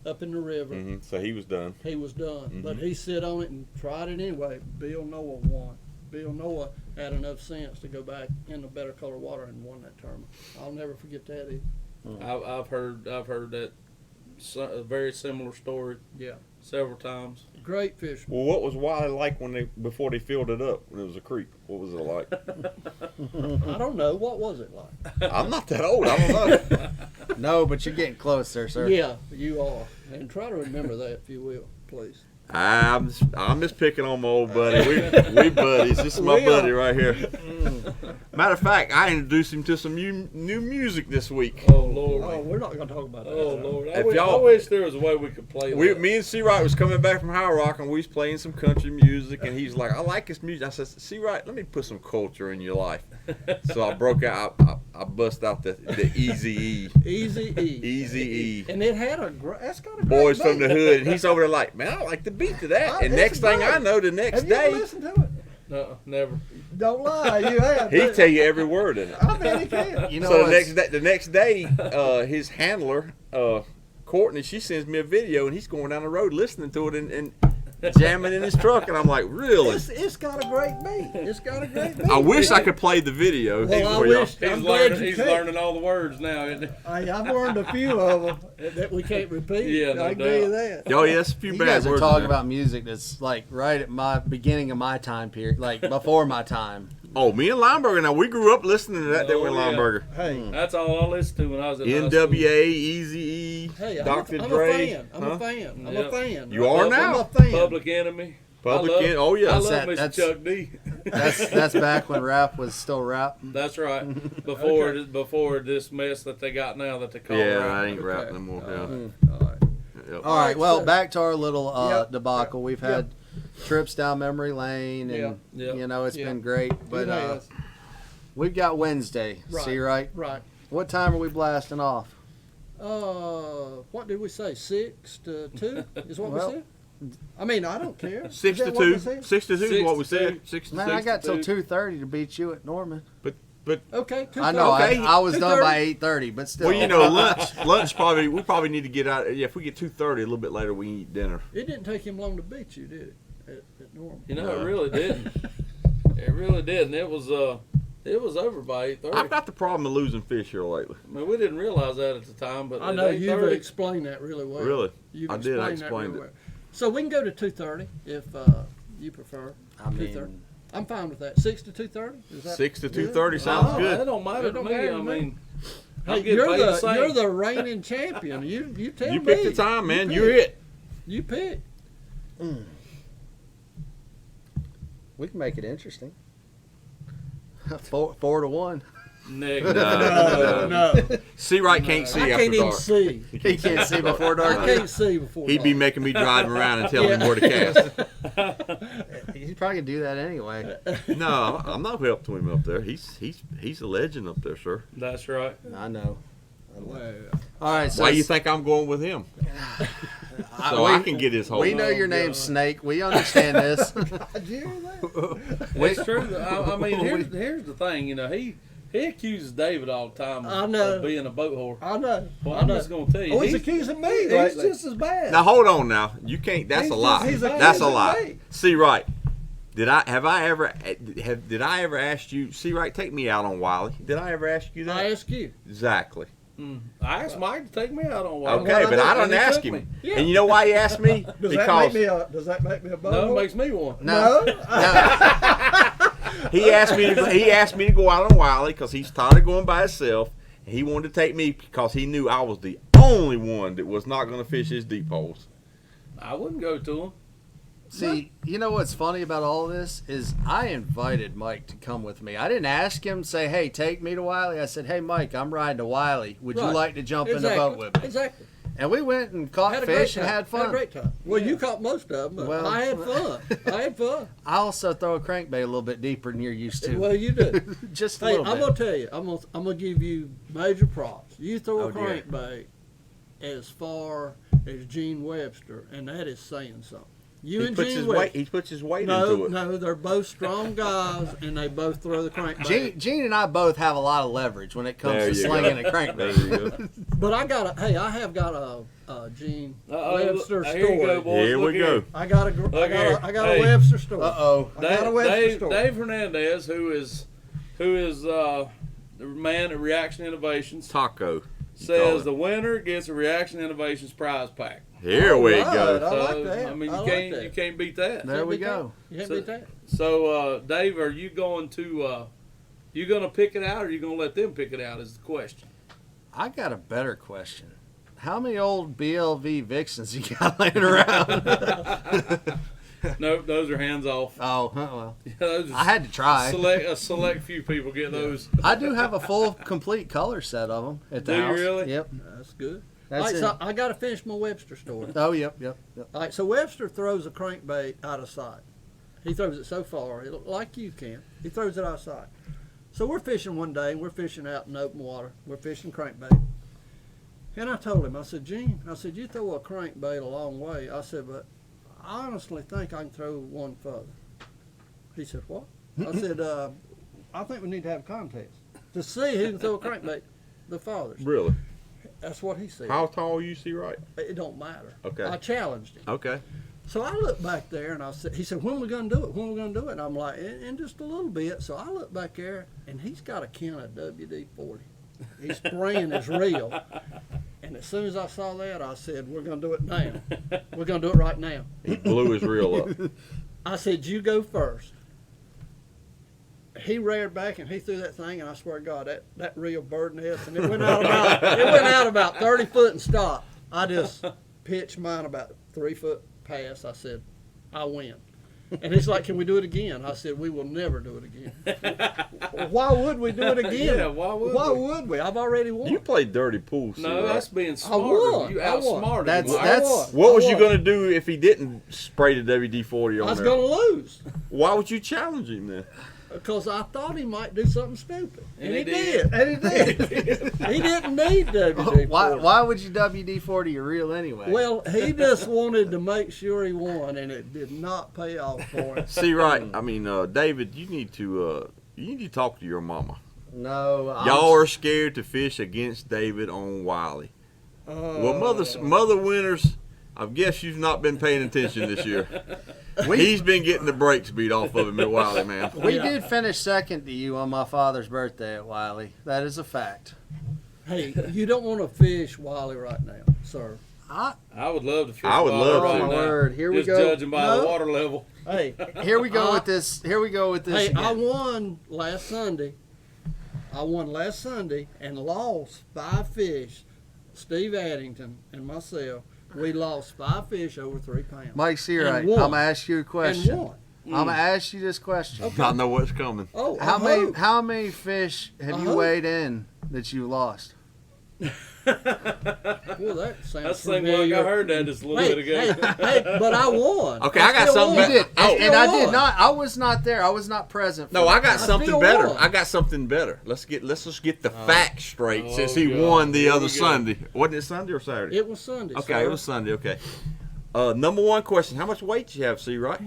up in the river. Mhm, so he was done. He was done, Mhm. but he sit on it and tried it anyway. Bill Noah won. Bill Noah had enough sense to go back in the better color water and won that tournament. I'll never forget that either. I've heard that a very similar story Yeah, several times. great fish. Well, what was Wiley like before they filled it up when it was a creek? What was it like? I don't know. What was it like? I'm not that old. I don't know. No, but you're getting close there, sir. Yeah, you are. And try to remember that if you will, please. I'm just picking on my old buddy. We buddies. This is my We buddy are. right here. Matter of fact, I introduced him to some new music this week. Oh Lord. Oh, we're not going to talk about that. Oh Lord. I If wish there was a way we could play that. Me and Seawright was coming back from High Rock and we was playing some country music and he's like, I like this music. I said, Seawright, let me put some culture in your life. So I broke out. I bust out the Easy E. Easy E. Easy E. And it had that's got a great Boys from beat. the Hood, and he's over there like, man, I like the beat to that. And It's next thing great. I know, the next Have you ever day, listened to it? No, never. Don't lie, you have. he tell you every word in it. I bet he can. You know, So what's- the next day, his handler, Courtney, she sends me a video, and he's going down the road listening to it and jamming in his truck, and I'm like, really? It's got a great beat. It's got a great beat. I wish I could play the video. Well, I for y'all. wish- He's I'm glad you he's could. learning all the words now, isn't he? I've learned a few of them that we can't repeat. Yeah, no I can tell you doubt. that. Oh, yes, a few You bad guys are words. in talking there. about music that's like right at my beginning of my time period, like before my time. Oh, me and Lineberger. Now we grew up listening to that. There with Oh, yeah. Lineberger. Hey, That's all I listened to when I was in high school. NWA, Easy E, hey, Dr. I'm Dre. a fan. I'm huh? a fan. I'm Yep. a fan. You are I'm now. a fan. Public Enemy. Public I love, En- oh, yeah. I love That's- Mr. that's- Chuck D. That's back when rap was still rap. That's right. Before Okay. before this mess that they got now that they call Yeah, rap. I ain't Okay. rapping no more. Yeah. All right. Yep. All right, well, so- back to our little Yep. debacle. We've had trips down memory lane, and Yeah. you know it's Yeah. been great. But It has. we've got Wednesday. Right. See, right? Right. What time are we blasting off? What did we say? 6 to 2 is what Well, we said. I mean, I don't care. 6 Is to that what we 2. said? 6 to 2 is Six what we to said. two. 6 to Man, 6. I got till two. 2:30 to beat you at Norman. Okay. 2:30. I know. Okay. I was done 2:30. by 8:30, but still. Well, you know, lunch we probably need to get out. Yeah, if we get 2:30, a little bit later, we can eat dinner. It didn't take him long to beat you, did it? At Norman. You know, No. it really didn't. It really didn't. It was over by 8:30. I've got the problem of losing fish here lately. I mean, we didn't realize that at the time, but I at know you've 8:30, explained that really well. Really? You've I did. I explained that explained really it. well. So we can go to 2:30 if you prefer. I 2:30. mean, I'm fine with that. 6 to 2:30. Is that 6 to good? 2:30 sounds Oh, good. That don't matter It to don't me. matter I to me. mean, Hey, I'm getting you're paid the the same. you're the reigning champion. You tell You me. pick the time, man. You You're pick. it. You pick. we can make it interesting. 4-1. Negative. No. Seawright can't see I after can't even dark. see. He can't see before I dark. can't see before. He'd be dark. making me drive him around and telling him Yeah. where to cast. He's probably gonna do that anyway. No, I'm not helping him up there. He's a legend up there, sir. That's right. I know. Well, All right. So Why you think I'm going with him? So I can get his whole. We know your name's Snake. We understand this. did you hear that? It's true. I mean, here's the thing. You know, he accuses David all the time I know. of being a boat whore. I know. Well, I I'm know. just going to tell you. Oh, he's accusing me. He's lately. just as bad. Now hold on. Now you can't. That's He's a just- lie. he's That's a accusing lie. me. See right. Did I ever ask you? See right. Take me out on Wiley. Did I ever ask you that? I ask you. Exactly. I asked Mike to take me out on water. Okay, but I And don't he ask took him. me. Yeah. And you know why he asked me? Does Because that make me a boat? No, it makes me one. No. he asked me to go out on Wiley because he's tired of going by himself. And he wanted to take me because he knew I was the only one that was not going to fish his deep holes. I wouldn't go to him. See, you know what's funny about all this is I invited Mike to come with me. I didn't ask him, say, hey, take me to Wiley. I said, hey, Mike, I'm riding to Wiley. Would you Right. like to jump in Exactly. the boat with me? Exactly. And we went and caught Had a great fish time. and had fun. Had a great time. Well, you caught most of them, but Well, I had fun. I had fun. I also throw a crankbait a little bit deeper than you're used to. Well, you do. Just a Hey, little I'm bit. gonna tell you. I'm gonna give you major props. You throw a Oh, dear. crankbait as far as Gene Webster, and that is saying something. You He and puts Gene his West. weight. He puts his weight into No, it. no, they're both strong guys, and they both throw the crankbait. Gene and I both have a lot of leverage when it comes There to you slinging go. a crankbait. There you go. But I have got a Gene Uh-oh, Webster here you go, story. boys. Here Look we go. I got a Look here. a Webster story. Uh-oh. I got a Webster story. Dave Hernandez, who is the man at Reaction Innovations, Taco. you call says it. the winner gets a Reaction Innovations prize pack. Here we All right, go. I like that. I mean, I you like can't that. you can't beat that. There we go. You can't So- beat that. So, Dave, are you going to pick it out, or are you going to let them pick it out? Is the question. I got a better question. How many old BLV Vixens you got laying around? No, those are hands off. Oh, well. Those are I had to try. a select few people get those. I do have a full, complete color set of them at the Do you house. really? Yep. That's good. That's All right, it. so I got to finish my Webster story. Oh, yep. All right, so Webster throws a crankbait out of sight. He throws it so far, like you can. He throws it out of sight. So we're fishing one day, and we're fishing out in open water. We're fishing crankbait. And I told him, I said, Gene, you throw a crankbait a long way. I said, but I honestly think I can throw one further. He said, what? I said, I think we need to have a contest to see who can throw a crankbait the farthest. Really? That's what he said. How tall you see right? It don't matter. Okay. I challenged him. Okay. So I looked back there and he said, when are we going to do it? When are we going to do it? And I'm like, in just a little bit. So I look back there and he's got a can of WD-40. His spraying is real. And as soon as I saw that, I said, we're going to do it now. We're going to do it right now. He blew his reel up. I said, you go first. He reared back and he threw that thing, and I swear to God, that reel bird nest, and it went out about 30 foot and stopped. I just pitched mine about 3 foot past. I said, I win. And he's like, can we do it again? I said, we will never do it again. Why would we do it again? Yeah, why would we? I've already won. You play dirty pool, see, No, right? that's being smart. won. You I won. outsmarted That's- him. that's- What was you won. going to do if he didn't spray the WD-40 I on was there? going to lose Why would you challenge him then? because I thought he might do something stupid. And he he did. And he did. He didn't need WD-40. Why would you WD-40 your reel anyway? Well, he just wanted to make sure he won, and it did not pay off for him. See, right? I mean, David, you need to talk to your mama. no. Y'all are scared to fish against David on Wiley. Well, mother winners, I guess you've not been paying attention this year. He's been getting the brakes beat off of him at Wiley, man. We did finish second to you on my father's birthday at Wiley. That is a fact. Hey, you don't want to fish Wiley right now, sir. I would love to fish. I would Wilder love right to. now. Oh, my word. Here we Just go. judging by the No. water level. Hey, Here we go with this. Here we go with this. hey, again. I won last Sunday. And lost 5 fish. Steve Addington and myself, we lost 5 fish over 3 pounds. Mike Seawright, And I'm won. gonna ask you a And question. won. I'm gonna ask you this question. I know what's coming. Oh, How many fish have you hope. weighed in that you lost? Well, that sounds That seemed familiar. like I heard that just a little bit ago. Hey, but I won. Okay, I got still something won. better. You did, and, still I did won. not. I was not there. I was not present. No, I got I something still better. won. I got something better. Let's just get the facts straight. Since he God. won the Here other we go. Sunday, wasn't it Sunday or Saturday? It was Sunday. Okay, sir. it was Sunday. Okay. Number one question: how much weight you have, see, right?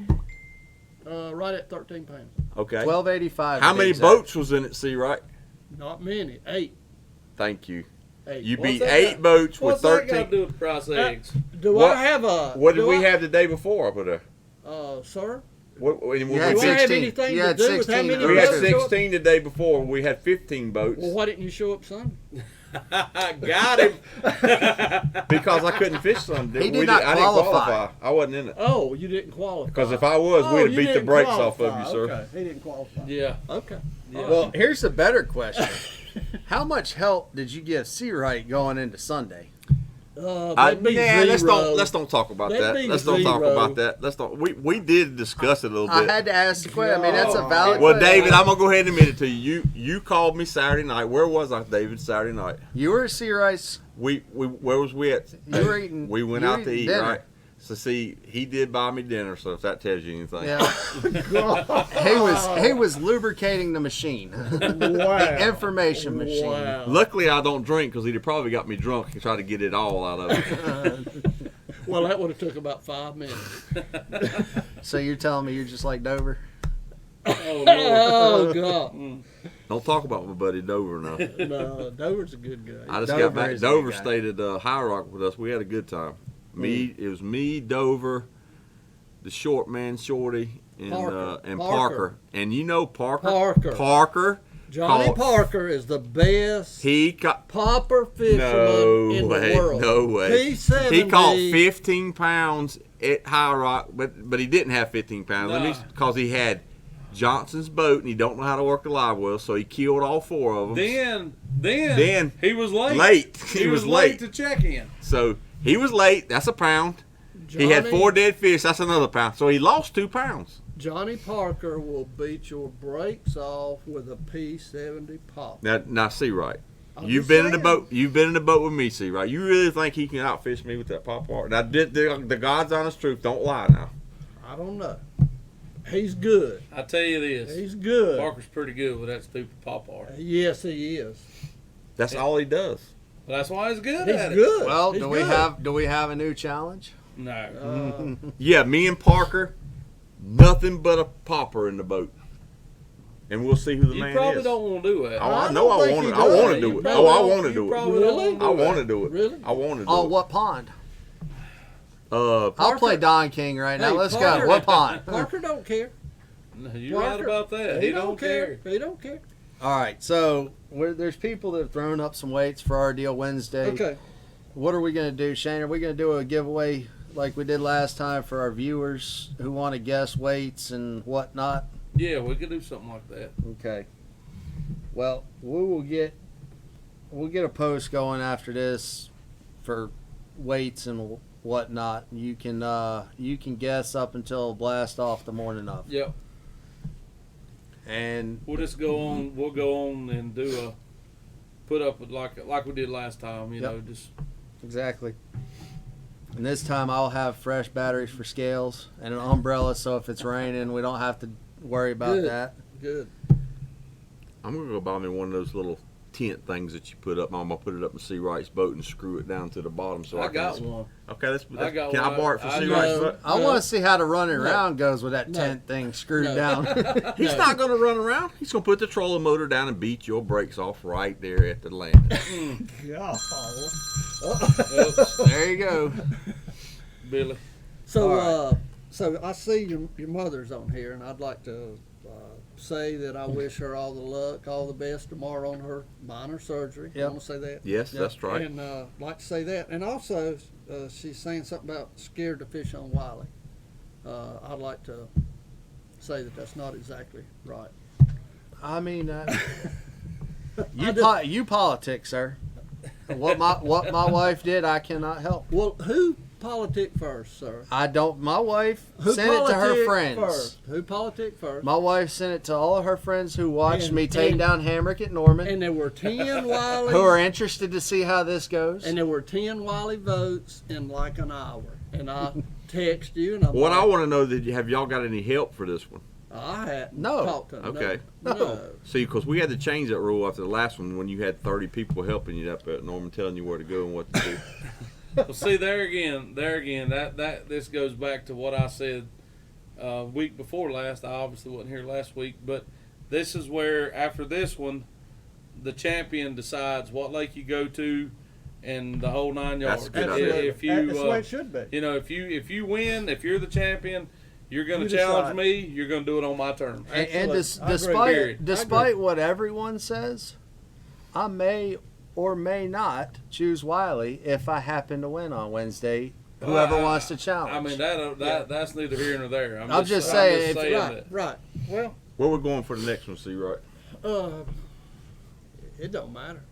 Right at 13 pounds. Okay. 1285. How to be many exact. boats was in it, see, right? Not many. 8. Thank you. 8. You What's beat that 8 got- boats with What's that got 13. to do with the price of eggs? Do What- I have a? What did do we I- have the day before up there? Sir? What, when You we, had Do I have 16. anything You to had do with how 16 many we had boats show up? 16 the day before. We had 15 boats Well, why didn't you show up Sunday? Got him. because I couldn't fish Sunday. He did not I didn't qualify. qualify. I wasn't in it. Oh, you didn't qualify. Because if I was, Oh, we'd have you beat the didn't brakes off of qualify. you, sir. Okay, he didn't qualify. Yeah. Okay. Yeah. Well, here's a better question. How much help did you give Seawright going into Sunday? That'd be let's zero. don't talk about That'd that. be Let's don't talk zero. about that. Let's don't. We did discuss it a little I bit. had to ask the question. I mean, that's a valid Well, question. David, I'm gonna go ahead and admit it to you. You called me Saturday night. Where was I, David? Saturday night. You were at Seawright's. We where was we at? You were eating. We went you were out to eating eat, dinner. right? So see, he did buy me dinner. So if that tells you anything, Yeah. he was lubricating the machine. Wow. The information machine. Wow. Luckily, I don't drink because he'd have probably got me drunk and tried to get it all out of it. Well, that would have took about 5 minutes. So you're telling me you're just like Dover? Oh, Lord. Oh God, Don't talk about my buddy Dover now. no, Dover's a good guy. I just Dover got back. is a good Dover guy. stayed at High Rock with us. We had a good time. It was me, Dover, the short man, Shorty, and Parker. Parker. And you know Parker. Parker. Parker. Johnny caught- Parker is the best He caught. popper fisherman No in way. the world. No way. P70. He caught 15 pounds at High Rock, but he didn't have 15 pounds. Nah. Because he had Johnson's boat and he don't know how to work a live well, so he killed all 4 of them. Then he was late. He was late late. to check in. So he was late. That's a pound. He had 4 dead fish. That's another pound. So he lost 2 pounds. Johnny Parker will beat your brakes off with a P70 pop. Now, Seawright, I'm you've just been in the saying. boat. You've been in the boat with me, Seawright. You really think he can outfish me with that pop art? Now, the God's honest truth. Don't lie now. I don't know. He's good. I tell you this, He's good. Parker's pretty good with that stupid pop art. Yes, he is. That's all he does. But that's why he's good He's at it. good. Well, He's do we good. have a new challenge? No. Yeah, me and Parker, nothing but a popper in the boat, and we'll see who the You man probably is. don't want to do that. Oh, I I know don't I think want he to. I does. want to do You it. probably Oh, I don't- want to you do it. probably Really? don't I wanna want to do it. Really? I want to do Oh, it. what pond? Uh, I'll play Don King right now. Hey, Let's Parker- go. What pond? Parker don't care. No, you're right Parker- about that. He don't care. He don't care. All right. So there's people that have thrown up some weights for our deal Wednesday. Okay. What are we going to do, Shane? Are we going to do a giveaway like we did last time for our viewers who want to guess weights and whatnot? Yeah, we could do something like that. Okay. Well, we'll get a post going after this for weights and whatnot. You can guess up until blast off the morning of. Yep. And We'll just go on. We'll go on and do a put up with like we did last time. You Yep. know, just exactly. And this time I'll have fresh batteries for scales and an umbrella, so if it's raining, we don't have to worry about Good. that. Good. I'm gonna go buy me one of those little tent things that you put up. I'm gonna put it up in Seawright's boat and screw it down to the bottom. So I can got one. Okay, that's. I got Can one. I borrow it for I Seawright's know. boat? I No. want to see how the running No. around goes with that No. tent thing screwed No. down. He's No. not gonna run around. He's gonna put the trolling motor down and beat your brakes off right there at the landing. Yeah. Oops, There you go. Billy. So, All right. so I see your mother's on here, and I'd like to say that I wish her all the luck, all the best tomorrow on her minor surgery. Yep. I want to say that. Yes, that's right. And like to say that. And also, she's saying something about scared to fish on Wiley. I'd like to say that that's not exactly right. I mean, I you politics, sir. What my wife did, I cannot help. Well, who politic first, sir? I don't. My wife Who sent it to her politic friends. First? Who politic first? My wife sent it to all of her friends who watched And- me take and- down Hamrick at Norman, And there were 10 Wiley. who are interested to see how this goes. And there were 10 Wiley votes in like an hour. And I text you, and I'm What I like, want to know that have y'all got any help for this one? I hadn't No. talked to them. Okay. No. See, because we had to change that rule after the last one when you had 30 people helping you up at Norman, telling you where to go and what to do. Well, see there again. That this goes back to what I said week before last. I obviously wasn't here last week, but this is where after this one, the champion decides what lake you go to, and the whole 9 yards. That's a good idea. If you, That's the way it should be. you know, if you win, if you're the champion, you're going You to challenge decide. me. You're going to do it on my terms. And Absolutely. I agree. despite what everyone says, I may or may not choose Wiley if I happen to win on Wednesday. Whoever Well, wants to challenge. I mean that's neither here nor there. I'm just saying, if- Right, right. Well, Where we going for the next one, Seawright? it don't matter.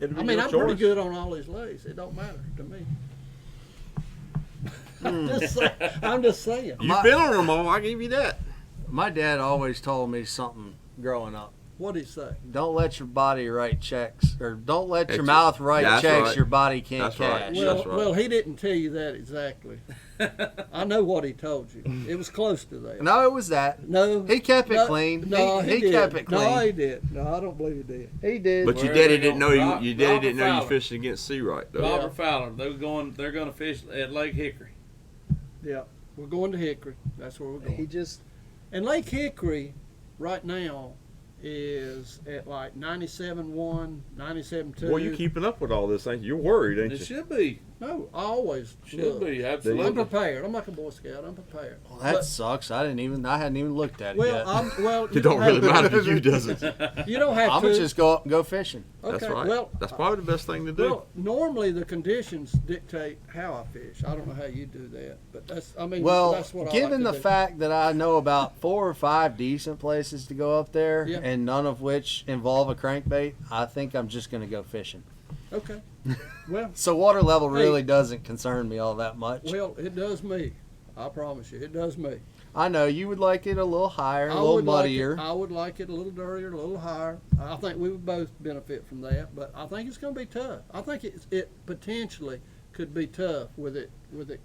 It'll be I mean, your I'm pretty choice. good on all these lakes. It don't matter to me. I'm just saying. You've been on them all. I give you that. My dad always told me something growing up. What'd he say? Don't let your body write checks, or don't let your That's- mouth write that's checks right. your body can't That's right. cash. Yeah. Well, right. well, he didn't tell you that exactly. I know what he told you. It was close to that. No, it was that. No, He kept it no, clean. No, he did. kept it clean. No, he did. No, I don't believe he did. He did. But your Where are daddy they didn't know going? you. Rob- Your daddy Robert didn't know you Fowler. fishing against Seawright though. Robert Fowler. They're going to fish at Lake Hickory. Yeah, we're going to Hickory. That's where we're going. He just. And Lake Hickory, right now, is at like 97.1, 97.2. Boy, you keeping up with all this, ain't you? You're worried, ain't It you? should be. No, I always Should look. be. I'm Absolutely. prepared. I'm like a Boy Scout. I'm prepared. Well, that But- sucks. I hadn't even looked at it Well, yet. well, It don't really have, matter to you, does it? you don't have I'm to. gonna just go up and go fishing. Okay, That's right. well, That's probably the best thing to do. well, normally the conditions dictate how I fish. I don't know how you do that, but that's. I mean, Well, that's what given I the like to do. fact that I know about 4 or 5 decent places to go up there, Yeah. and none of which involve a crankbait, I think I'm just gonna go fishing. Okay. Well, So water level Hey. really doesn't concern me all that much. well, it does me. I promise you, it does me. I know you would like it a little higher, a I little would like muddier. it, I would like it a little dirtier, a little higher. I think we would both benefit from that, but I think it's going to be tough. I think it potentially could be tough with it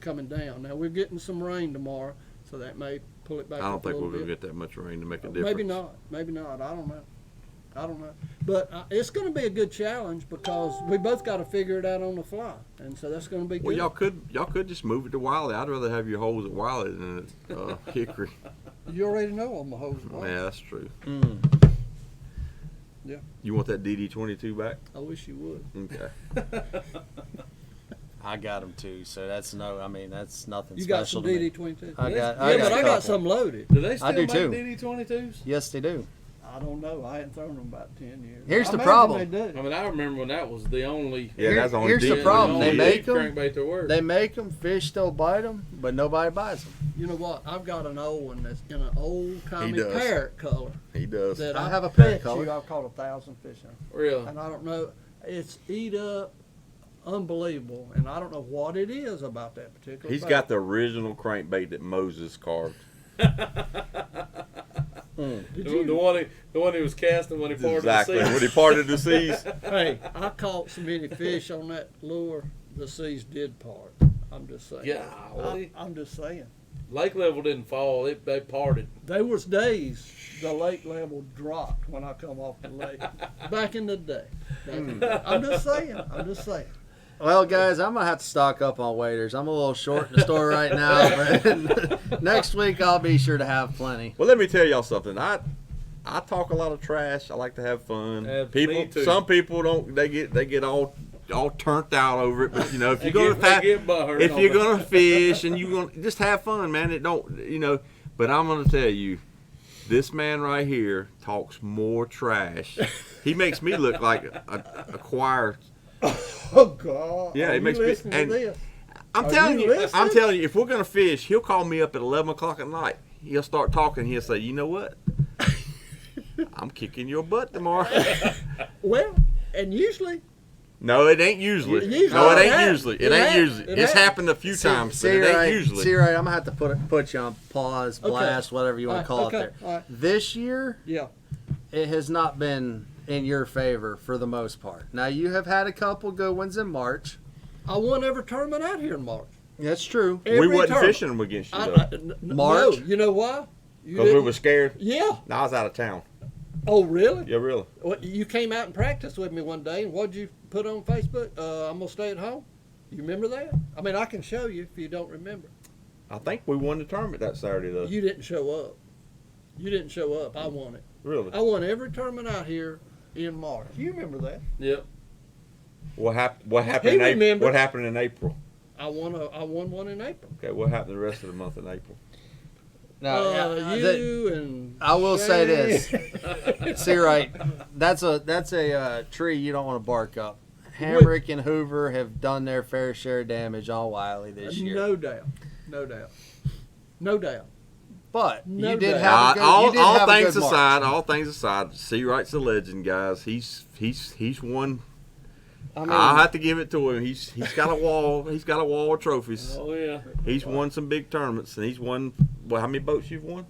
coming down. Now we're getting some rain tomorrow, so that may pull it back. I don't up a think we're little gonna bit. get that much rain to make a difference. Maybe not. Maybe not. I don't know. But it's going to be a good challenge because we both got to figure it out on the fly, and so that's going to be Well, good. y'all could just move it to Wiley. I'd rather have your holes at Wiley than at Hickory. You already know I'm a hose. Yeah, that's true. Mm. Yeah. You want that DD22 back? I wish you would. Okay. I got them too, so that's that's nothing You got special some to me. DD22. I got, Yeah, I but got I a got couple. some loaded. Do they still do make too. DD22s? Yes, they do. I don't know. I hadn't thrown them about 10 years. Here's I the imagine problem. They I do. mean, I remember when that was the only. Yeah, that's only here's the DD. problem. the They only make 'em. crankbait there were. They make them, fish still bite them, but nobody buys them. You know what? I've got an old one that's in an old timey does. parrot color. He does. That I I have a bet parrot color. you I've caught 1,000 fish on. Really? And I don't know. It's eat up, unbelievable, and I don't know what it is about that particular. He's bait. got the original crankbait that Moses carved. Did The you? one he was casting when he parted Exactly. the sea. When he parted the seas. Hey, I caught so many fish on that lure. The seas did part. I'm just saying. Golly. I'm just saying. Lake level didn't fall. They parted. There was days the lake level dropped when I come off the lake. Back in the day. I'm just saying. I'm just saying. Well, guys, I'm gonna have to stock up on waders. I'm a little short in the store right now, but next week I'll be sure to have plenty. Well, let me tell y'all something. I talk a lot of trash. I like to have fun. Me too. Some people don't. They get all turned out over it. But you know, if They you're gonna get butthurt if on you're the- gonna fish and you're gonna just have fun, man. It don't, you know. But I'm gonna tell you, this man right here talks more trash. He makes me look like a choir. Oh God! Yeah, Are it you makes me- listening and- to this? I'm Are telling you you, listening? I'm telling you, if we're gonna fish, he'll call me up at 11 o'clock at night. He'll start talking. He'll say, "You know what? I'm kicking your butt tomorrow." Well, and usually, No, it ain't usually. Usually. No, it It ain't has. usually. It It ain't has. usually. It It's has. happened a few times, but it ain't usually. See, right, I'm gonna have to put you on pause, Okay. blast, whatever you want to call okay, it. There. all right. This year, Yeah. it has not been in your favor for the most part. Now you have had a couple good ones in March. I won every tournament out here in March. That's true. We Every wasn't tournament. fishing them against you I, though, March? No, you know why? You because we didn't- were scared. Yeah. No, I was out of town. Oh, really? Yeah, really. What, you came out and practiced with me one day, and what'd you put on Facebook? I'm gonna stay at home. You remember that? I mean, I can show you if you don't remember. I think we won the tournament that Saturday though. You didn't show up. You didn't show up. I won it. Really? I won every tournament out here in March. You remember that? Yep. What happened? What happened He in April? remembers. What happened in April? I won one in April. Okay, what happened the rest of the month in April? You and I will say Shay. this. See, right, that's a tree you don't want to bark up. Hamrick and Hoover have done their fair share of damage on Wiley this year. No doubt. No doubt. No doubt. But No you did doubt. have a good, all you did have a things good March. aside, Seawright's a legend, guys. He's won. I mean, I'll have to give it to him. He's got a wall. He's got a wall of trophies. Oh yeah. He's won some big tournaments, and he's won. Well, how many boats you've won?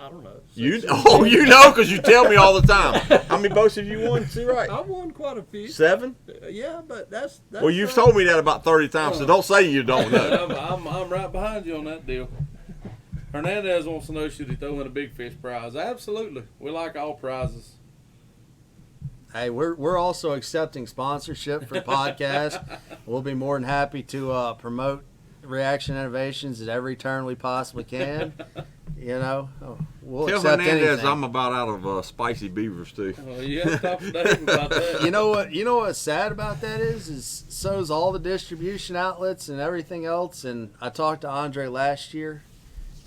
I don't know. You know, because you tell me all the time. How many boats have you won? See, right? I won quite a few. 7? Yeah, but that's Well, you've told me that about 30 times, so don't say you don't know. I'm right behind you on that deal. Hernandez wants to know, should he throw in a big fish prize? Absolutely. We like all prizes. Hey, we're also accepting sponsorship for podcasts. We'll be more than happy to promote Reaction Innovations at every turn we possibly can. You know, we'll Tell accept Hernandez anything. I'm about out of spicy beavers too. You have to talk to Dave about that. You know what? You know what's sad about that is so's all the distribution outlets and everything else. And I talked to Andre last year,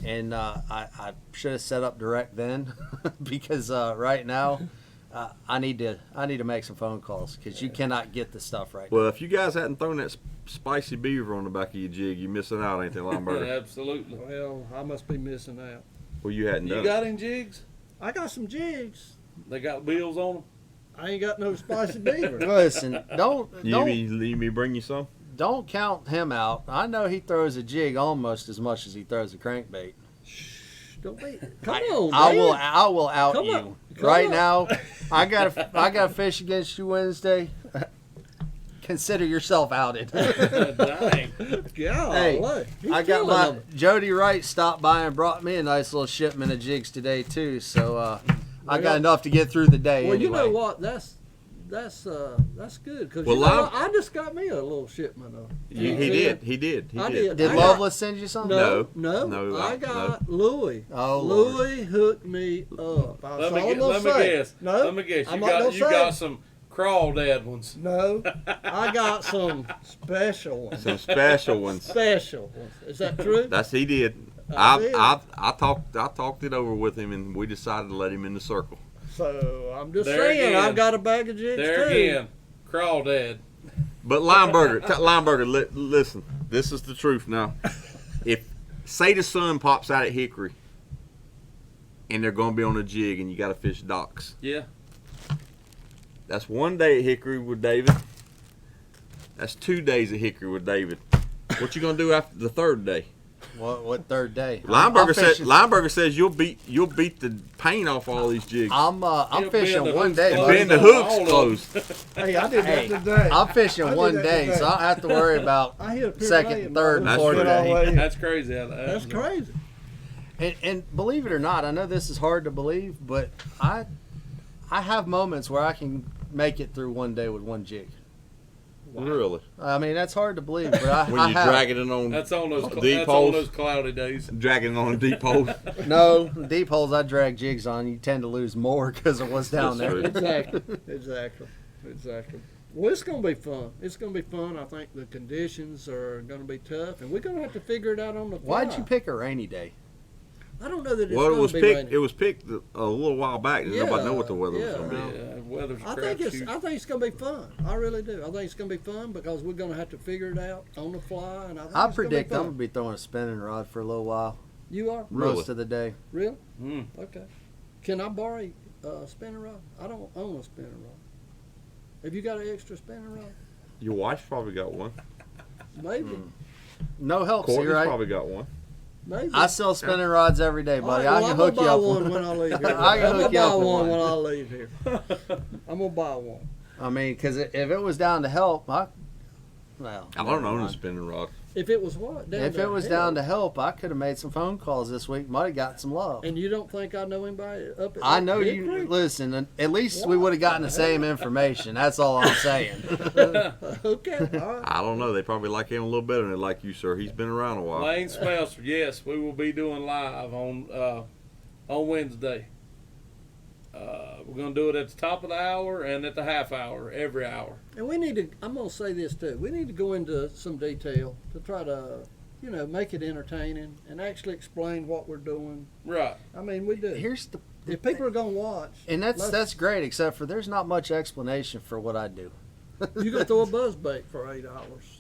and I should have set up direct then because right now I need to make some phone calls because you cannot get the stuff right Well, if you guys hadn't thrown that spicy beaver on the back of your jig, you're missing out, ain't they, Lineberger? Absolutely. Well, I must be missing out. Well, you hadn't You done got it. any jigs? I got some jigs. They got bills on them? I ain't got no spicy beaver. now. Listen, don't You me bring you some? don't count him out. I know he throws a jig almost as much as he throws a crankbait. Don't be. Come on, I man. will out Come you on. Come right on. now. I got to fish against you Wednesday. Consider yourself outed. Dang. God, Hey, look, he's I got killing my them. Jody Wright stopped by and brought me a nice little shipment of jigs today too. So I got Well, enough to get through the day. Well, anyway. you know what? That's good because Well, I just got me a little shipment of. He did. I did. Did I Loveless send you something? No, I no. got Louis. Oh, Lord. Louis hooked me up. Let me guess. No, Let me guess. I'm You not gonna got say. some crawdad ones. No, I got some special ones. Some special ones. Special ones. Is that true? He did. I did. I talked it over with him, and we decided to let him in the circle. So I'm just There saying, again. I've got a bag of jigs There too. again. Crawdad. But Lineberger, listen. This is the truth now. If say the sun pops out at Hickory, and they're going to be on a jig, and you got to fish docks. Yeah. That's 1 day at Hickory with David. That's 2 days at Hickory with David. What you gonna do after the third day? What third day? I'm Lineberger says you'll beat the paint off all these jigs. I'm He'll fishing bend the one hooks day. and closed. bend the All hooks of closed. Hey, I did Hey, that today. I'm fishing I did one that day, today. so I don't have to worry about I hit a pier second, today and third, my and hooks fourth went all day. the way. That's crazy. That's crazy. And believe it or not, I know this is hard to believe, but I have moments where I can make it through 1 day with one jig. Really? I mean, that's hard to believe, but I When you're have. dragging it on That's on those. deep That's holes, on those cloudy days. dragging it on a deep hole. No, deep holes I drag jigs on, you tend to lose more because of what's down That's there. true. Exactly. Well, it's going to be fun. It's going to be fun. I think the conditions are going to be tough, and we're going to have to figure it out on the fly. Why'd you pick a rainy day? I don't know that it's Well, going to be rainy. it was picked a little while back. And nobody know what the weather was going to be. Yeah, weather's I crap think shoot. it's going to be fun. I really do. I think it's going to be fun because we're going to have to figure it out on the fly, and I think I it's predict I'm going going to be throwing a spinning rod for a little while, You are Really? most of the day. real. Mm. Okay. Can I borrow a spinning rod? I don't own a spinning rod. Have you got an extra spinning rod? Your wife's probably got one. Maybe. No help, see Courtney's right? probably got one. Maybe. I sell spinning rods every day, buddy. All I right, can well, hook I'm you gonna up buy with one when I leave here. I can I'm hook gonna you up buy with one one. when I leave here. I'm gonna buy one. I mean, because if it was down to help, I I don't never own a mind. spinning rod. If it was what? If it was down to help, I could have made some phone calls this week. Might have got some love. And you don't think I know anybody up at I know Big you. Creek? Listen, at least we would have gotten the same information. That's all I'm saying. Okay, all right. I don't know. They probably like him a little better than they like you, sir. He's been around a while. Lane Smelser, yes, we will be doing live on Wednesday. We're gonna do it at the top of the hour and at the half hour, every hour. And we need to. I'm gonna say this too. We need to go into some detail to try to, make it entertaining and actually explain what we're doing. Right. I mean, we do. Here's the, If people are gonna watch, and let's- that's great, except for there's not much explanation for what I do. you gonna throw a buzz bait for $8.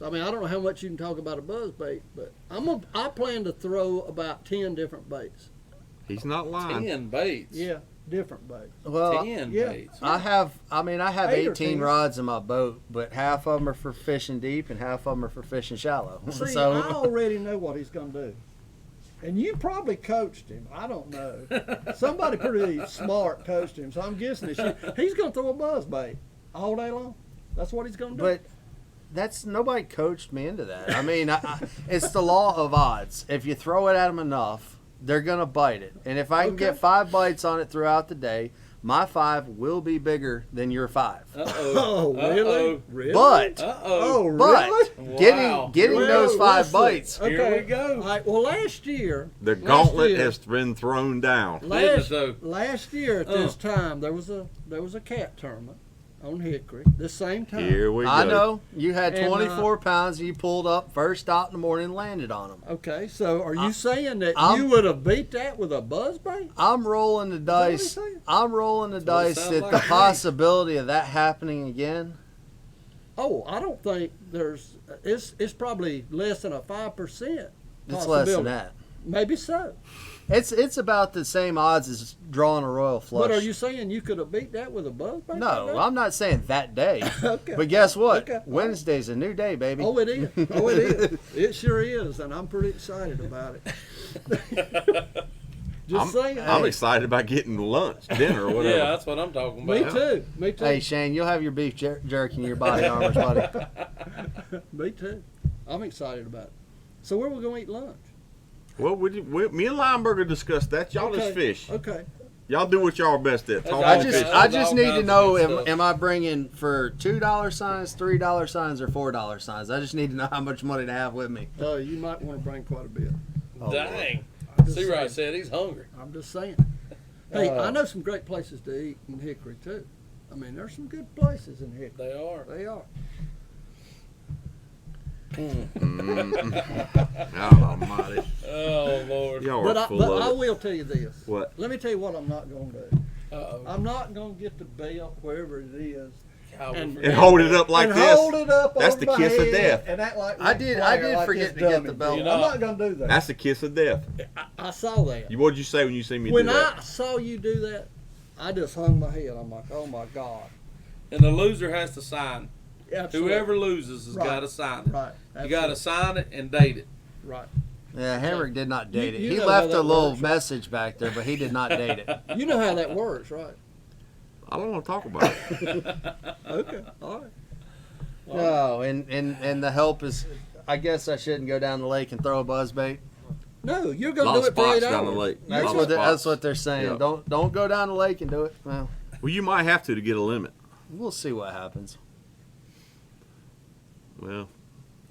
I mean, I don't know how much you can talk about a buzz bait, but I plan to throw about 10 different baits. He's not lying. 10 baits. Yeah, different baits. Well, 10 yeah. baits. I have 8 or 18 10. rods in my boat, but half of them are for fishing deep and half of them are for fishing shallow. See, So I already know what he's gonna do. And you probably coached him. I don't know. Somebody pretty smart coached him. So I'm guessing he's going to throw a buzzbait all day long. That's what he's going to do. But that's nobody coached me into that. I mean, it's the law of odds. If you throw it at them enough, they're going to bite it. And if I can get 5 bites on it throughout the day, my 5 will be bigger than your 5. Oh, really? Really? But, Oh, really? but Wow. getting those 5 Well, bites. listen. Here we go. All right, well, last year. The last gauntlet year- has been thrown down. Last year at this time, there was a cat tournament on Hickory. This same time. Here we go. I know. You had And, 24 pounds and you pulled up first out in the morning and landed on them. Okay, so are you saying that I'm- you would have beat that with a buzzbait? I'm rolling the that what dice. he's saying? I'm rolling the That's what it dice sounds that like the to me. possibility of that happening again. Oh, I don't think there's. It's probably less than a 5%. It's less than possibility. that. Maybe so. It's about the same odds as drawing a royal flush. But are you saying you could have beat that with a buzzbait? No, I'm not saying that day. Okay. But guess what? Okay. Wednesday's a new day, baby. Oh, it is. Oh, it is. It sure is, and I'm pretty excited about it. Just saying. I'm excited about getting lunch, dinner, or whatever. Yeah, that's what I'm talking Me about. too. Me too. Hey, Shane, you'll have your beef jerky in your body armors, buddy. Me too. I'm excited about it. So where we gonna eat lunch? Well, me and Lineberger discussed that. Y'all just fish. Okay. Y'all do what y'all are best at. Talk I on just- fish. I just all need kinds to of know, good stuff. am I bringing for $2 signs, $3 signs, or $4 signs? I just need to know how much money to have with me. You might want to bring quite a bit. Oh, Dang. I'm just Seawright saying. said he's hungry. I'm just saying. Hey, I know some great places to eat in Hickory too. I mean, there's some good places in Hickory. They are. They are. God almighty. Oh, Lord. Y'all But are I, full but of I it. will tell you this. What? Let me tell you what I'm not going to do. Uh-oh. I'm not going to get the belt wherever it is God, we and- forgot. And hold it up like and this. hold it up That's over the my kiss of head death. And act like I Ric did Flair, forget this to get the dummy belt. did. You I'm know- not going to do that. That's the kiss of death. I saw that. What'd you say when you seen me When do that? I saw you do that, I just hung my head. I'm like, oh my God. And the loser has to sign. Absolutely. Whoever loses has Right. got to sign it. Right. You got to Absolutely. sign it and date it. Right. Yeah, Henrik did not date it. You He know left how a that little works, right? message back there, but he did not date it. You know how that works, right? I don't want to talk about it. Okay. All right. No, and the help is, I guess I shouldn't go down the lake and throw a buzzbait. No, you're A going lot to of do it for 8 spots hours. down the lake. That's Lot of what that's spots. what they're saying. Yeah. Don't go down the lake and do it. Well, Well, you might have to get a limit. we'll see what happens. Well,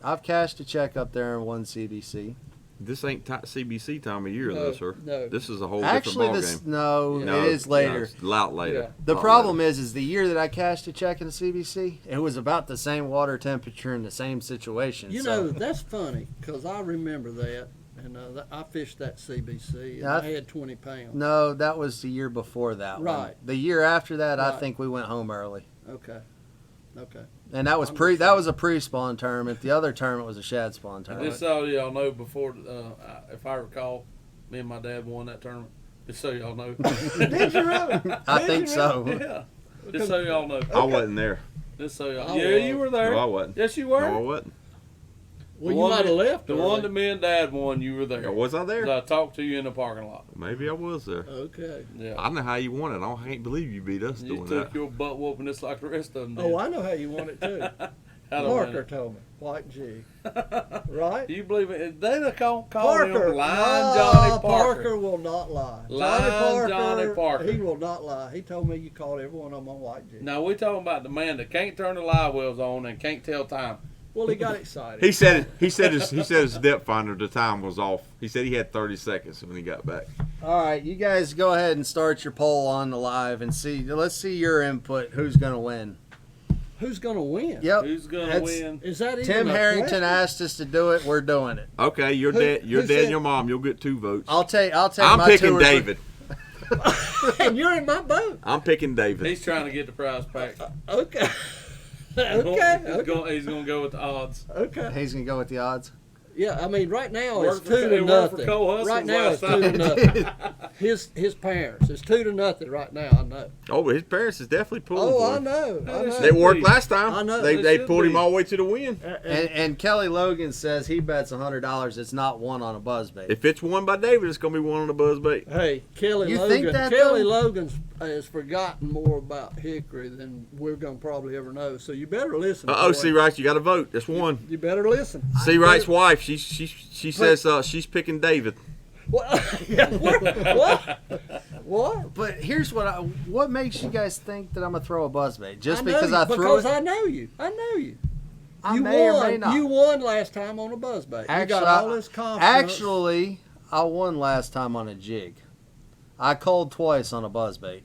I've cashed a check up there in one CBC. this ain't CBC time of year, though, sir. No. This is a whole Actually, different this ballgame. no, No, it is later. it's a lot later. Yeah. The Lot problem later. is the year that I cashed a check in the CBC, it was about the same water temperature and the same situation. You so- know, that's funny because I remember that. And I fished that CBC and Yeah, I had 20 pounds. no, that was the year before that one. Right. The year after that, I Right. think we went home early. Okay. Okay. And that was I'm pre. just That saying. was a pre-spawn tournament. The other tournament was a shad spawn tournament. Just so y'all know, before, if I recall, me and my dad won that tournament. Just so y'all know. Did you really? I Did think you so. Yeah. Just so y'all know. I wasn't there. Just so y'all. I Yeah, was. you were there. No, I wasn't. Yes, you were. No, I wasn't. Well, The you one might have that- left. The early. one that me and Dad won, you were there. Yeah, was I there? I talked to you in the parking lot. Maybe I was there. Okay. Yeah. I know how you won it. I can't believe you beat us You doing took that. your butt whooping just like the rest of them did. Oh, I know how you want it too. How to win Parker it. told me. White jig. Right? Do you believe it? They call Parker. him Line no, Johnny Parker. will not lie. Line Johnny Parker. He will not lie. He told me you caught every one of them on white jig. Now we talking about the man that can't turn the live wells on and can't tell time. Well, he got excited. He said his depth finder, the time was off. He said he had 30 seconds when he got back. All right, you guys go ahead and start your poll on the live and see. Let's see your input. Who's going to win? Who's going to win? Yep. Who's gonna That's- win? Is that even Tim a Harrington question? asked us to do it. We're doing it. Okay, your Who- dad, your who dad, said- and your mom. You'll get 2 votes. I'll take. I'm my picking 2 or 3. David. And you're in my boat. I'm picking David. He's trying to get the prize pack. Okay. He's okay. gonna go with the odds. Okay. He's going to go with the odds. Yeah, I mean, right now Worked it's for- 2 to it worked for nothing. Cole Huskins Right now it's last 2 to nothing. His parents, it's 2 to nothing right now. I know. Oh, but his parents is definitely pulling Oh, for I him. know. I know. They worked last time. I know. They They pulled should him be. all the way to the win. And Kelly Logan says he bets $100 it's not won on a buzzbait. If it's won by David, it's gonna be one on the buzzbait. Hey, Kelly You Logan. think that, Kelly though? Logan's has forgotten more about Hickory than we're gonna probably ever know. So you better listen. Oh, boy. Seawright, you got to vote. That's one. You better listen. Seawright's wife, she says she's picking David. What? Yeah, what? What? But here's what makes you guys think that I'm gonna throw a buzzbait? Just know because you, I threw because it? I know you. I know you. I You may won. or may not. You won last time on a buzzbait. You got all this confidence. Actually, I won last time on a jig. I called twice on a buzzbait.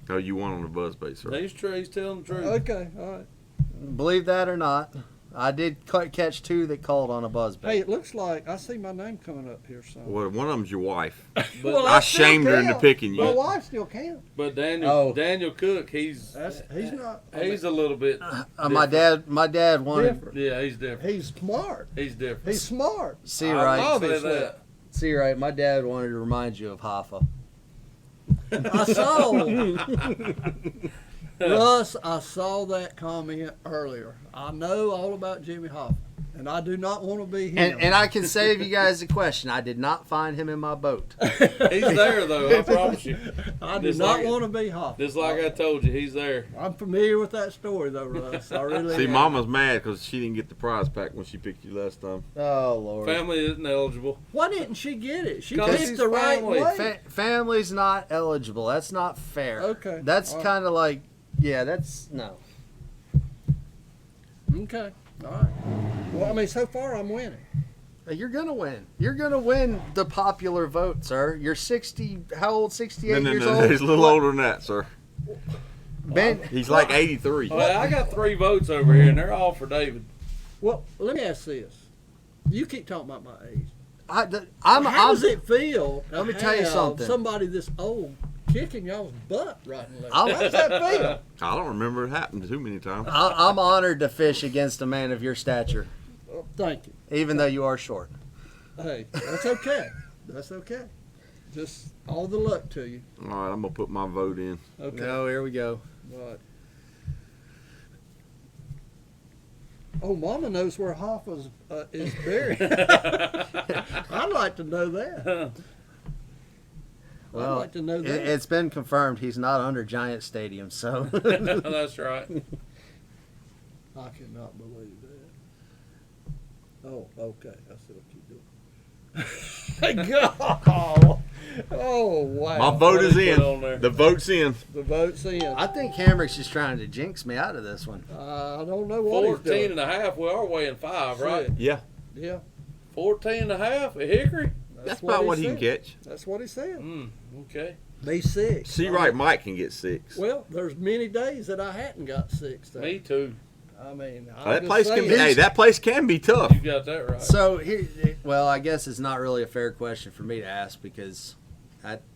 Oh, you won on the buzzbait, sir. He's true. He's telling the truth. Okay, all right. Believe that or not, I did catch 2 that called on a buzzbait. Hey, it looks like I see my name coming up here somewhere. Well, one of them's your wife. But, I shamed her into picking My you. wife still can. but Daniel, Oh. Daniel Cook, he's He's not. he's a little bit. My dad wanted different. Yeah, he's different. He's smart. He's different. He's smart. Seawright. I'll say Obviously. that. Seawright, my dad wanted to remind you of Hoffa. I saw. Russ, I saw that comment earlier. I know all about Jimmy Hoffa, and I do not want to be him. And I can save you guys a question. I did not find him in my boat. He's there though. I promise you. I do Just not like- want to be Hoffa. Just like I told you, he's there. I'm familiar with that story, though, Russ. I really See, am. Mama's mad because she didn't get the prize pack when she picked you last time. Oh, Lord. Family isn't eligible. Why didn't she get it? She 'Cause picked she's the right family. way. Family's not eligible. That's not fair. Okay. That's All right. kind of like, yeah, that's, no. Okay. All right. Well, I mean, so far I'm winning. You're going to win. You're going to win the popular vote, sir. You're 60, how old? 68 years No, old? he's a little older than that, sir. Ben, He's like 83. Well, I got 3 votes over here, and they're all for David. Well, let me ask this. You keep talking about my age. I'm How does it feel to Let me tell you have something. somebody this old kicking y'all's butt right and left? I'm- How does that feel? I don't remember it happened too many times. I'm honored to fish against a man of your stature, Oh, thank you. even though you are short. Hey, that's okay. That's okay. Just all the luck to you. All right, I'm going to put my vote in. Okay. No, here we go. Right. Oh, Mama knows where Hoffa's is buried. I'd like to know that. I'd like to know that. It's been confirmed he's not under Giant Stadium, so. That's right. I cannot believe that. Oh, okay. I see what you're doing. God. Oh, wow. My vote is What he put on in. there. The vote's in. The vote's in. I think Hamrick's just trying to jinx me out of this one. I don't know what he's 14 doing. and a half. We are weighing 5, right? Yeah. Yeah. 14 and a half at Hickory? That's about what he can said. catch. That's what he said. Okay. Be 6. Seawright Mike can get 6. Well, there's many days that I hadn't got 6. Though. Me too. I mean, That place can be, hey, that place can be tough. You got that right. So, here, well, I guess it's not really a fair question for me to ask because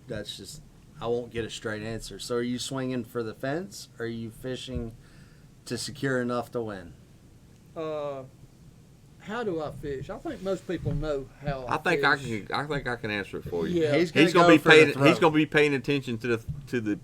that's just, I won't get a straight answer. So, are you swinging for the fence or are you fishing to secure enough to win? How do I fish? I think most people know how I I think fish. I can answer it for you. Yeah. He's He's gonna gonna be go for the paying. throw. He's gonna be paying attention to the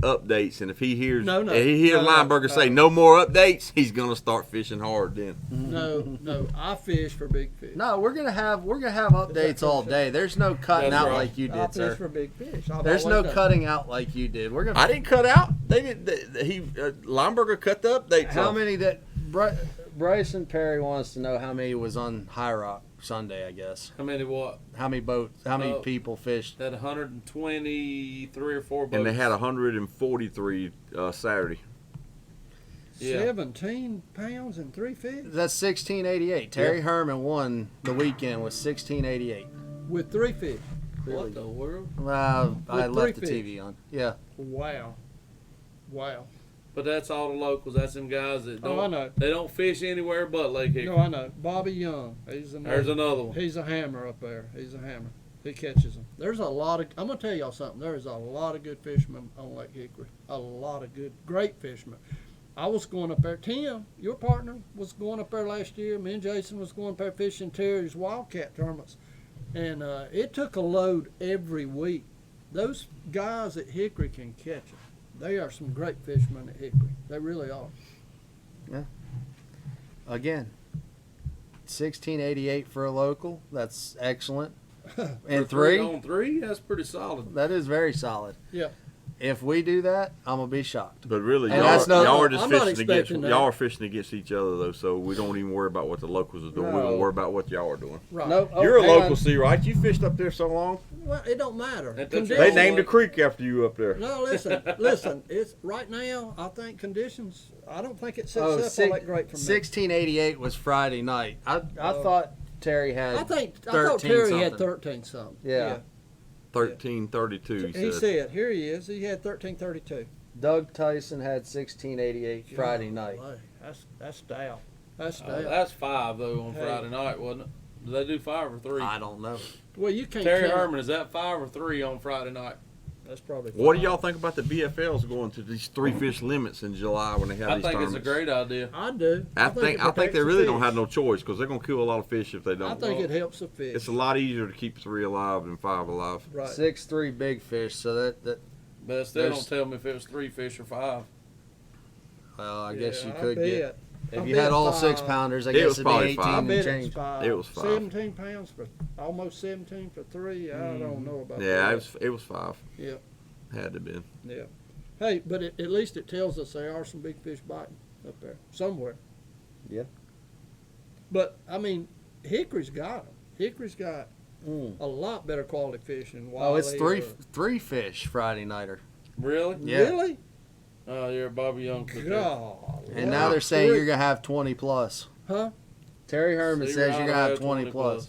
updates, and if he hears No, no. if he hears No, no, Lineberger say no. no more updates, he's gonna start fishing hard then. No, I fish for big fish. No, we're gonna have updates all day. There's no cutting That's out right. like you I did, fish sir. for big fish. I've There's always no done. cutting out like you did. We're gonna. I didn't cut out. They did. Lineberger cut the updates. How off. many that Bryson Perry wants to know how many was on High Rock Sunday, I guess. How many what? How many boats, how many Oh. people fished? That 123 or 4 boats. And they had 143 Saturday. Yeah. 17 pounds and 3 fish That's 1688. Terry Herman won the weekend with 1688. with 3 fish. What the world? I With left the 3 TV on. Yeah. Wow. But that's all the locals. That's them guys that don't. Oh, I know. They don't fish anywhere but Lake Hickory. No, I know. Bobby Young. There's another one. He's a hammer up there. He's a hammer. He catches them. There's a lot of. I'm gonna tell y'all something. There's a lot of good fishermen on Lake Hickory. A lot of great fishermen. I was going up there. Tim, your partner, was going up there last year. Me and Jason was going up there fishing Terry's Wildcat tournaments. And it took a load every week. Those guys at Hickory can catch them. They are some great fishermen at Hickory. They really are. Again, 1688 for a local. That's excellent. And For 3, on 3, that's pretty solid. that is very solid. Yeah. If we do that, I'm gonna be shocked. But really, And y'all, that's no- y'all are just I'm not fishing against expecting that. y'all are fishing against each other though. So we don't even worry about what the locals are doing. We're gonna No. worry about what y'all are doing. Right. No, oh, You're a hang local, on. Seawright. You fished up there so long. Well, it don't matter. That's They Conditions- named a creek after you up there. No, listen. It's right now. I think conditions. I don't think it sets up all that great for me. 1688 was Friday night. I Oh. thought Terry had. I thought 13 Terry had something. 13 something. Yeah. 1332. He said, here he is. He had 1332. Doug Tyson had 1688 Friday night. Golly, that's stout. That's stout. That's 5 though on Hey. Friday night, wasn't it? Did they do 5 or 3? I don't know. Well, you can't. Terry count. Herman, is that 5 or 3 on Friday night? That's probably. What do fine. y'all think about the BFLs going to these 3 fish limits in July when they have I these think tournaments? it's a great idea. I do. I think it they protects really the don't fish. have no choice because they're gonna kill a lot of fish if they don't. I think it helps the fish. It's a lot easier to keep 3 alive than 5 alive. right. 6'3" big fish. So that But still There's- don't tell me if it was 3 fish or 5. well, I guess you Yeah, could I get. bet. If I you bet had all 5. 6-pounders, I It guess was it'd be probably 18 5. I and bet change. it's 5. It was 5. 17 pounds for almost 17 for 3. I don't know about Yeah, that. it was 5. Yeah. Had to been. Yeah. Hey, but at least it tells us there are some big fish biting up there somewhere. Yeah. But I mean, Hickory's got them. Hickory's got Mm. a lot better quality fish than Oh, it's Wiley three fish Friday nighter. Really? Yeah. Really? Oh, you're a Bobby Young. God. And now they're saying you're gonna have 20 plus. Huh? Terry Herman says you're gonna have 20 plus.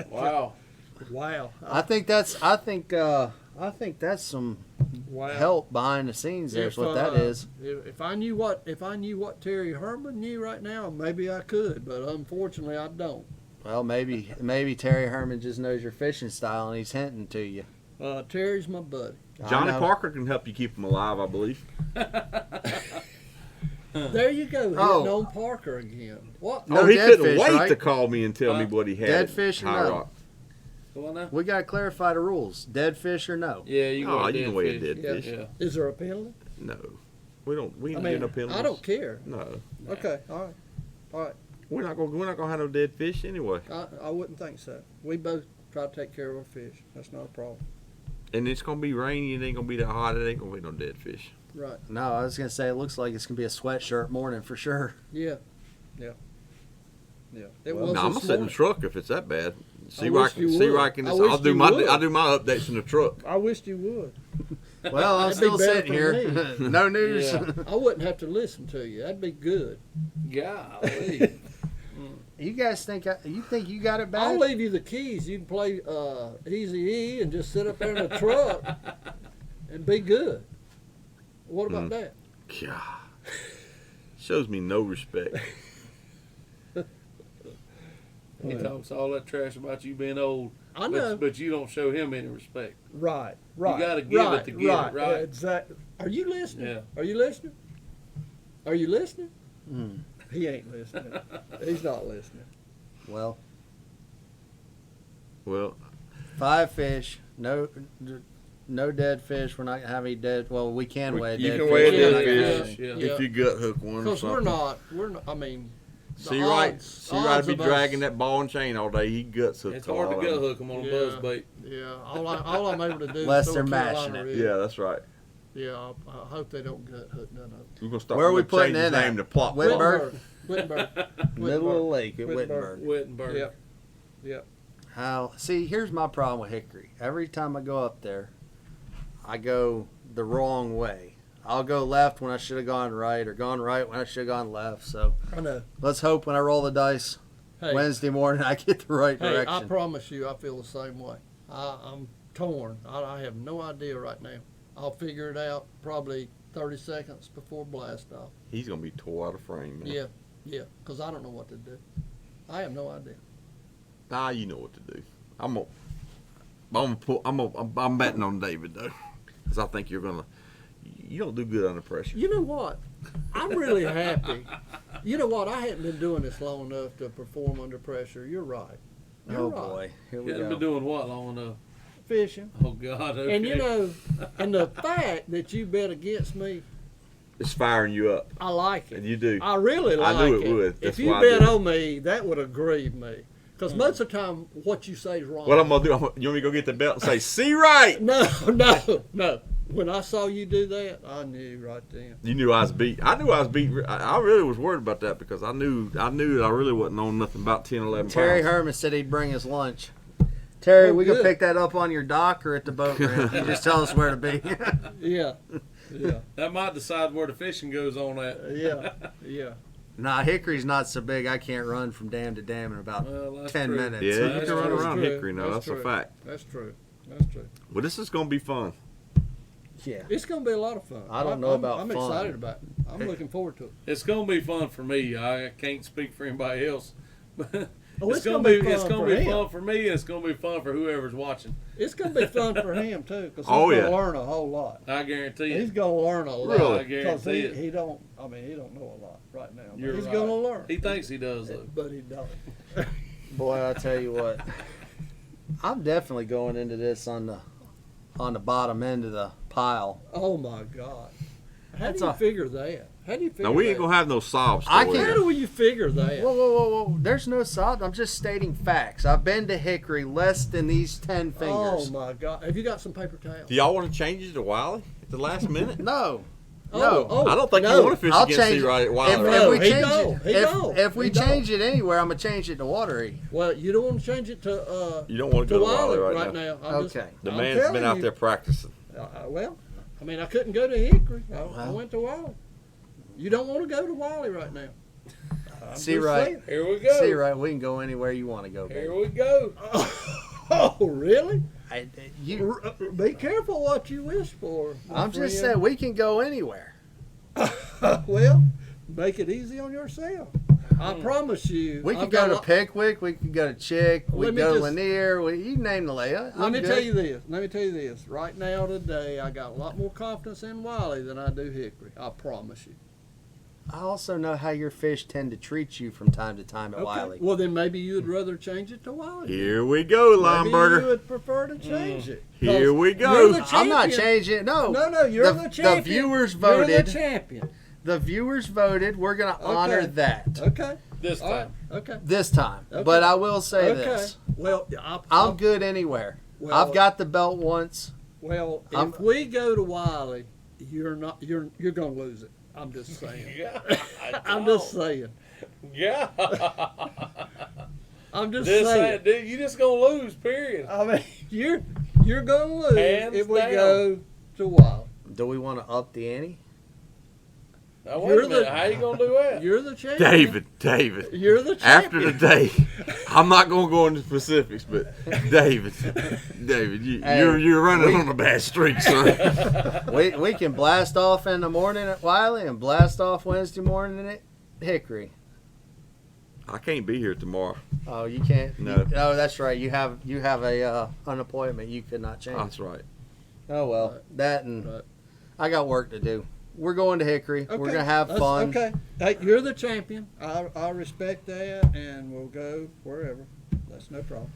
Wow. Wow. I think that's some Wow. help behind the scenes. There's what that is. If I knew what Terry Herman knew right now, maybe I could, but unfortunately I don't. Well, maybe Terry Herman just knows your fishing style and he's hinting to you. Terry's my buddy. Johnny I know. Parker can help you keep them alive, I believe. There you go, hitting Oh. on Parker again. What? No he dead couldn't fish, wait right? to call me and tell me what he had. Dead fish or High no? Rock. Come on now. We gotta clarify the rules. Dead fish or no? Yeah, you go Oh, with you dead can weigh a fish. dead Yeah. fish. Yeah. Is there a penalty? No, we don't. We I ain't mean, get no penalties. I don't care. No, Okay, all right. we're not gonna have no dead fish anyway. I wouldn't think so. We both try to take care of our fish. That's not a problem. And it's gonna be rainy. It ain't gonna be that hot. It ain't gonna be no dead fish. Right. No, I was gonna say it looks like it's gonna be a sweatshirt morning for sure. Yeah. It Well, was No, I'm gonna this sit in the morning. truck if it's that bad. See I where I wish can you see would. where I can. I I'll wish do you my would. I'll do my updates in the truck. I wished you would. Well, I'm That'd still be better sitting for here. No news. Yeah. I wouldn't have to listen to you. That'd be good. Golly. You guys think you got it bad? I'll leave you the keys. You can play Easy E and just sit up there in the truck and be good. What about that? God, shows me no respect. He talks all that trash about you being old, I know. but you don't show him any respect. Right. gotta give it to get it, right? Exactly. Are you listening? Yeah. Are you listening? Are you listening? Mm. He ain't listening. He's not listening. Well, Well, 5 fish, no dead fish. We're not gonna have any dead. Well, we can weigh a you dead can fish. weigh a We're dead not gonna have fish any. Yeah. if you gut hook one or Because something. we're not. I mean, the Seawright odds be of us- dragging that ball and chain all day. He guts hook. It's hard to all gut of them. hook him on Yeah. a buzz bait. Yeah, all I'm able to do Unless is they're throw a mashing Carolina it. rig. Yeah, that's right. Yeah, I hope they don't gut hook none of it. We're gonna start. Where are we we're gonna change putting his in at? name to Plot. Whitburn? Wittenberg. Middle of the lake at Wittenberg. Wittenberg. Wittenberg. Yep. Yep. How? See, here's my problem with Hickory. Every time I go up there, I go the wrong way. I'll go left when I should have gone right, or gone right when I should have gone left. So I know. let's hope when I roll the dice Hey, Wednesday morning, I get the right hey, I direction. promise you, I feel the same way. I'm torn. I have no idea right now. I'll figure it out probably 30 seconds before blast off. He's gonna be tore out of frame, man. Yeah, because I don't know what to do. I have no idea. Nah, you know what to do. I'm betting on David though, because I think you're gonna. You don't do good under pressure. You know what? I'm really happy. You know what? I hadn't been doing this long enough to perform under pressure. You're right. You're Oh right. boy, here we You haven't go. been doing what long enough? Fishing. Oh God. Okay. And you know, and the fact that you bet against me, It's firing you up, I like and it. you do. I really like I knew it would. That's If you why I bet did it. on me, that would have grieved me. Because most of the time, what you say is wrong. What I'm gonna do? You want me to go get the belt and say, "Seawright"? No. When I saw you do that, I knew right then. You knew I was beat. I knew I was beat. I really was worried about that because I knew that I really wasn't on nothing about 10, 11 Terry pounds. Herman said he'd bring us lunch. Terry, Oh, we can good. pick that up on your dock or at the boat ramp. You just tell us where to be. Yeah. Yeah. That might decide where the fishing goes on that. Yeah. Yeah. Nah, Hickory's not so big. I can't run from dam to dam in about Well, that's 10 true. minutes. Yeah, you That's can run true. around That's Hickory now. true. That's a That's fact. That's true. That's true. Well, this is gonna be fun. Yeah. It's going to be a lot of fun. I don't know about I'm fun. excited about it. I'm looking forward to it. It's gonna be fun for me. I can't speak for anybody else. But Oh, it's gonna be fun for him. fun for me, and it's gonna be fun for whoever's watching. It's going to be fun for him too, because he's Oh, going yeah. to learn a whole lot. I guarantee He's you. going to learn a lot. Really? I Because guarantee it. he don't. I mean, he don't know a lot right now. But You're he's right. going to learn. He thinks he does though. But he don't. Boy, I'll tell you what. I'm definitely going into this on the bottom end of the pile. Oh my God! How That's do you a- figure that? How do you figure Now we ain't that? gonna have no sob I story. can't- How do you figure that? Whoa, whoa, whoa, whoa. There's no sod. I'm just stating facts. I've been to Hickory less than these 10 Oh fingers. my God! Have you got some paper towels? Do y'all want to change it to Wiley at the last minute? No. Oh, No. oh, I don't think no. you want to fish I'll against change it. Seawright at Wiley. If, right? No, if we he change don't. He it, don't. if we He change it anywhere, I'm gonna change it to watery. Well, you don't want to change it to You don't want to go to Wiley right now. I'm just- Okay. The I'm man's been telling out you. there practicing. Well, I mean, I couldn't go to Hickory. I Well. went to Wiley. You don't want to go to Wiley right now. I'm just Seawright. saying. Here we go. See, right, we can go anywhere you want to go. Here Baby. we go. Oh, really? You, Be careful what you wish for. my I'm just friend. saying we can go anywhere. Well, make it easy on yourself. I promise you. We I've could got go a to Pickwick. We could go to Chick. We Let could me go to just- Lanier. You name the layout. Let me tell you this. Let me tell you this. Right now, today, I got a lot more confidence in Wiley than I do Hickory. I promise you. I also know how your fish tend to treat you from time to time at Okay. Wiley. Well, then maybe you'd rather change it to Wiley. Here we go, Maybe you Lineberger. would prefer to change it. 'Cause Here we go. you're the I'm not champion. changing. No, No, you're the champion. The viewers You're voted. the champion. The viewers voted. We're gonna honor Okay. that Okay. This All right. time. Okay. this time. Okay. But I will say Okay. this: Well, I'm good anywhere. Well, I've got the belt once. Well, I'm- if we go to Wiley, you're not. You're gonna lose it. I'm just saying. I'm just saying. Yeah. I'm just This saying. ain't, dude, you just gonna lose. Period. I mean, you're gonna lose Hands if we down. go to Wiley. Do we want to up the ante? Now, wait You're a minute. the- How you gonna do that? You're the champion. David. You're the After champion. today, I'm not gonna go into specifics, but David, Hey, you're running on a bad streak, son. we can blast off in the morning at Wiley and blast off Wednesday morning at Hickory. I can't be here tomorrow. Oh, you can't. No. Oh, that's right. You have an appointment. You could not change. That's right. Oh well, Right. that and Right. I got work to do. We're going to Hickory. We're Okay. gonna have That's- fun. Okay. Hey, you're the champion. I respect that, and we'll go wherever. That's no problem.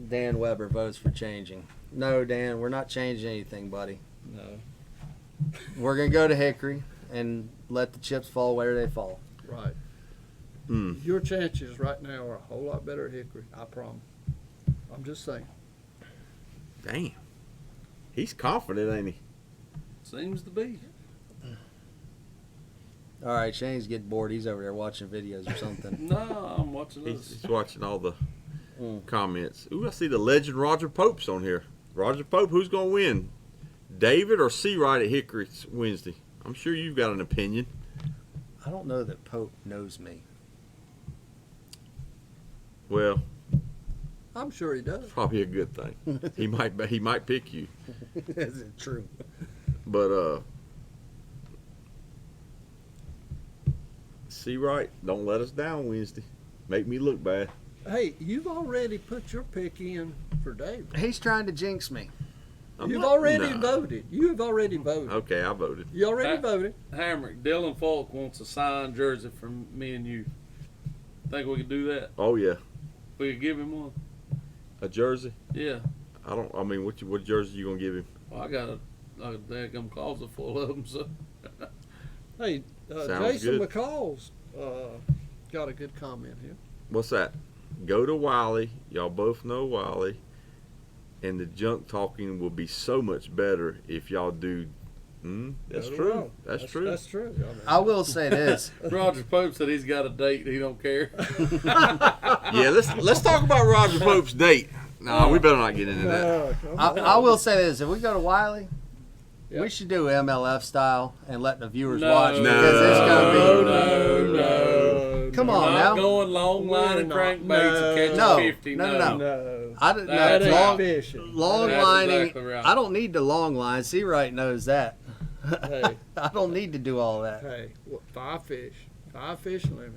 Dan Weber votes for changing. No, Dan, we're not changing anything, buddy. No. We're gonna go to Hickory and let the chips fall where they fall. Right. Mm. Your chances right now are a whole lot better at Hickory. I promise. I'm just saying. Damn. He's confident, ain't he? Seems to be. All right, Shane's getting bored. He's over there watching videos or something. No, I'm watching He's this. watching all the Mm. comments. Ooh, I see the legend Roger Pope's on here. Roger Pope, who's gonna win? David or Seawright at Hickory Wednesday? I'm sure you've got an opinion. I don't know that Pope knows me. Well, I'm sure he does. probably a good thing. He might pick you. Is it true? But Seawright, don't let us down Wednesday. Make me look bad. Hey, you've already put your pick in for David. He's trying to jinx me. You've not- already nah. voted. You have already voted. Okay, I voted. You already Huh? voted. Hamrick, Dylan Falk wants a signed jersey from me and you. Think we could do that? Oh yeah, We could give him one. a jersey. Yeah. I mean, what jersey you gonna give him? Well, I got a daggum closet full of them. So Hey, Sounds Jason good. McCall's got a good comment here. What's that? Go to Wiley. Y'all both know Wiley, and the junk talking will be so much better if y'all do. That's Go to true. Wiley. That's true. That's true. I will say this. Roger Pope said he's got a date. He don't care. Yeah, let's talk about Roger Pope's date. No, we better not get into that. I will say this. If we go to Wiley, Yep. we should do MLF style and let the viewers No. watch No. because it's No, going to be. no. Come We're on not now. going long line and We're crankbaits not. and catching No. 50. No. No. I don't, That That ain't ain't long, fishing. long That's lining. exactly right. I don't need the long line. Seawright knows that. Hey. I don't need to do all that. Hey, what, 5 fish limit.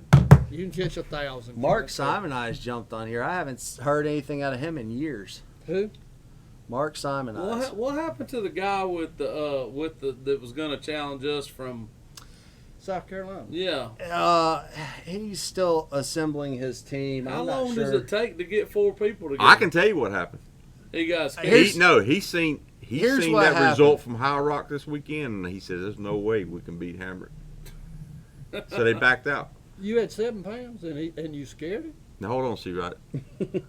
You can catch 1,000. Mark Simon Eyes jumped on here. I haven't heard anything out of him in years. Who? Mark Simon Eyes. What happened to the guy with the that was going to challenge us from? South Carolina. Yeah. He's still assembling his team. How I'm not long sure. does it take to get 4 people together? I can tell you what happened. He got scared. Here's He's seen what that happened. result from High Rock this weekend, and he said, "There's no way we can beat Hamrick." So they backed out. You had 7 pounds and you scared him? Now hold on, Seawright.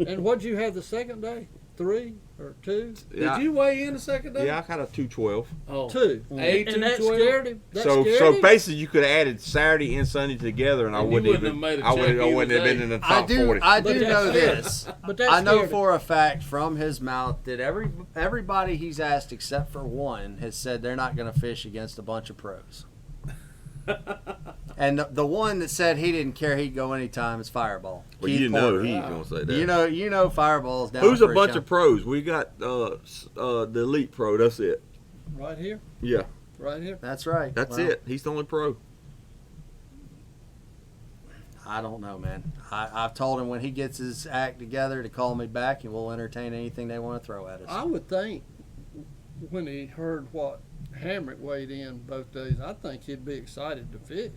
And what'd you have the second day? 3 or 2? Yeah, Did you weigh in the second day? yeah, I got a 212. Oh. 2. Eight, And that 212? scared him? That So scared him? basically, you could have added Saturday and Sunday together, and I And you wouldn't wouldn't even. have made a I wouldn't, check I wouldn't have either been day. in the I top 40. do But know that's this. But that I know scared him. for a fact from his mouth that everybody he's asked except for one has said they're not going to fish against a bunch of pros. And the one that said he didn't care, he'd go anytime is Fireball. Well, Keith you know Porter. he's gonna say that. You know Fireball's down. Who's for a bunch challenge. of pros? We got the elite pro. That's it. Right here? Yeah, Right here? That's right. that's Well, it. He's the only pro. I don't know, man. I've told him when he gets his act together to call me back, and we'll entertain anything they want to throw at us. I would think when he heard what Hamrick weighed in both days, I think he'd be excited to fish.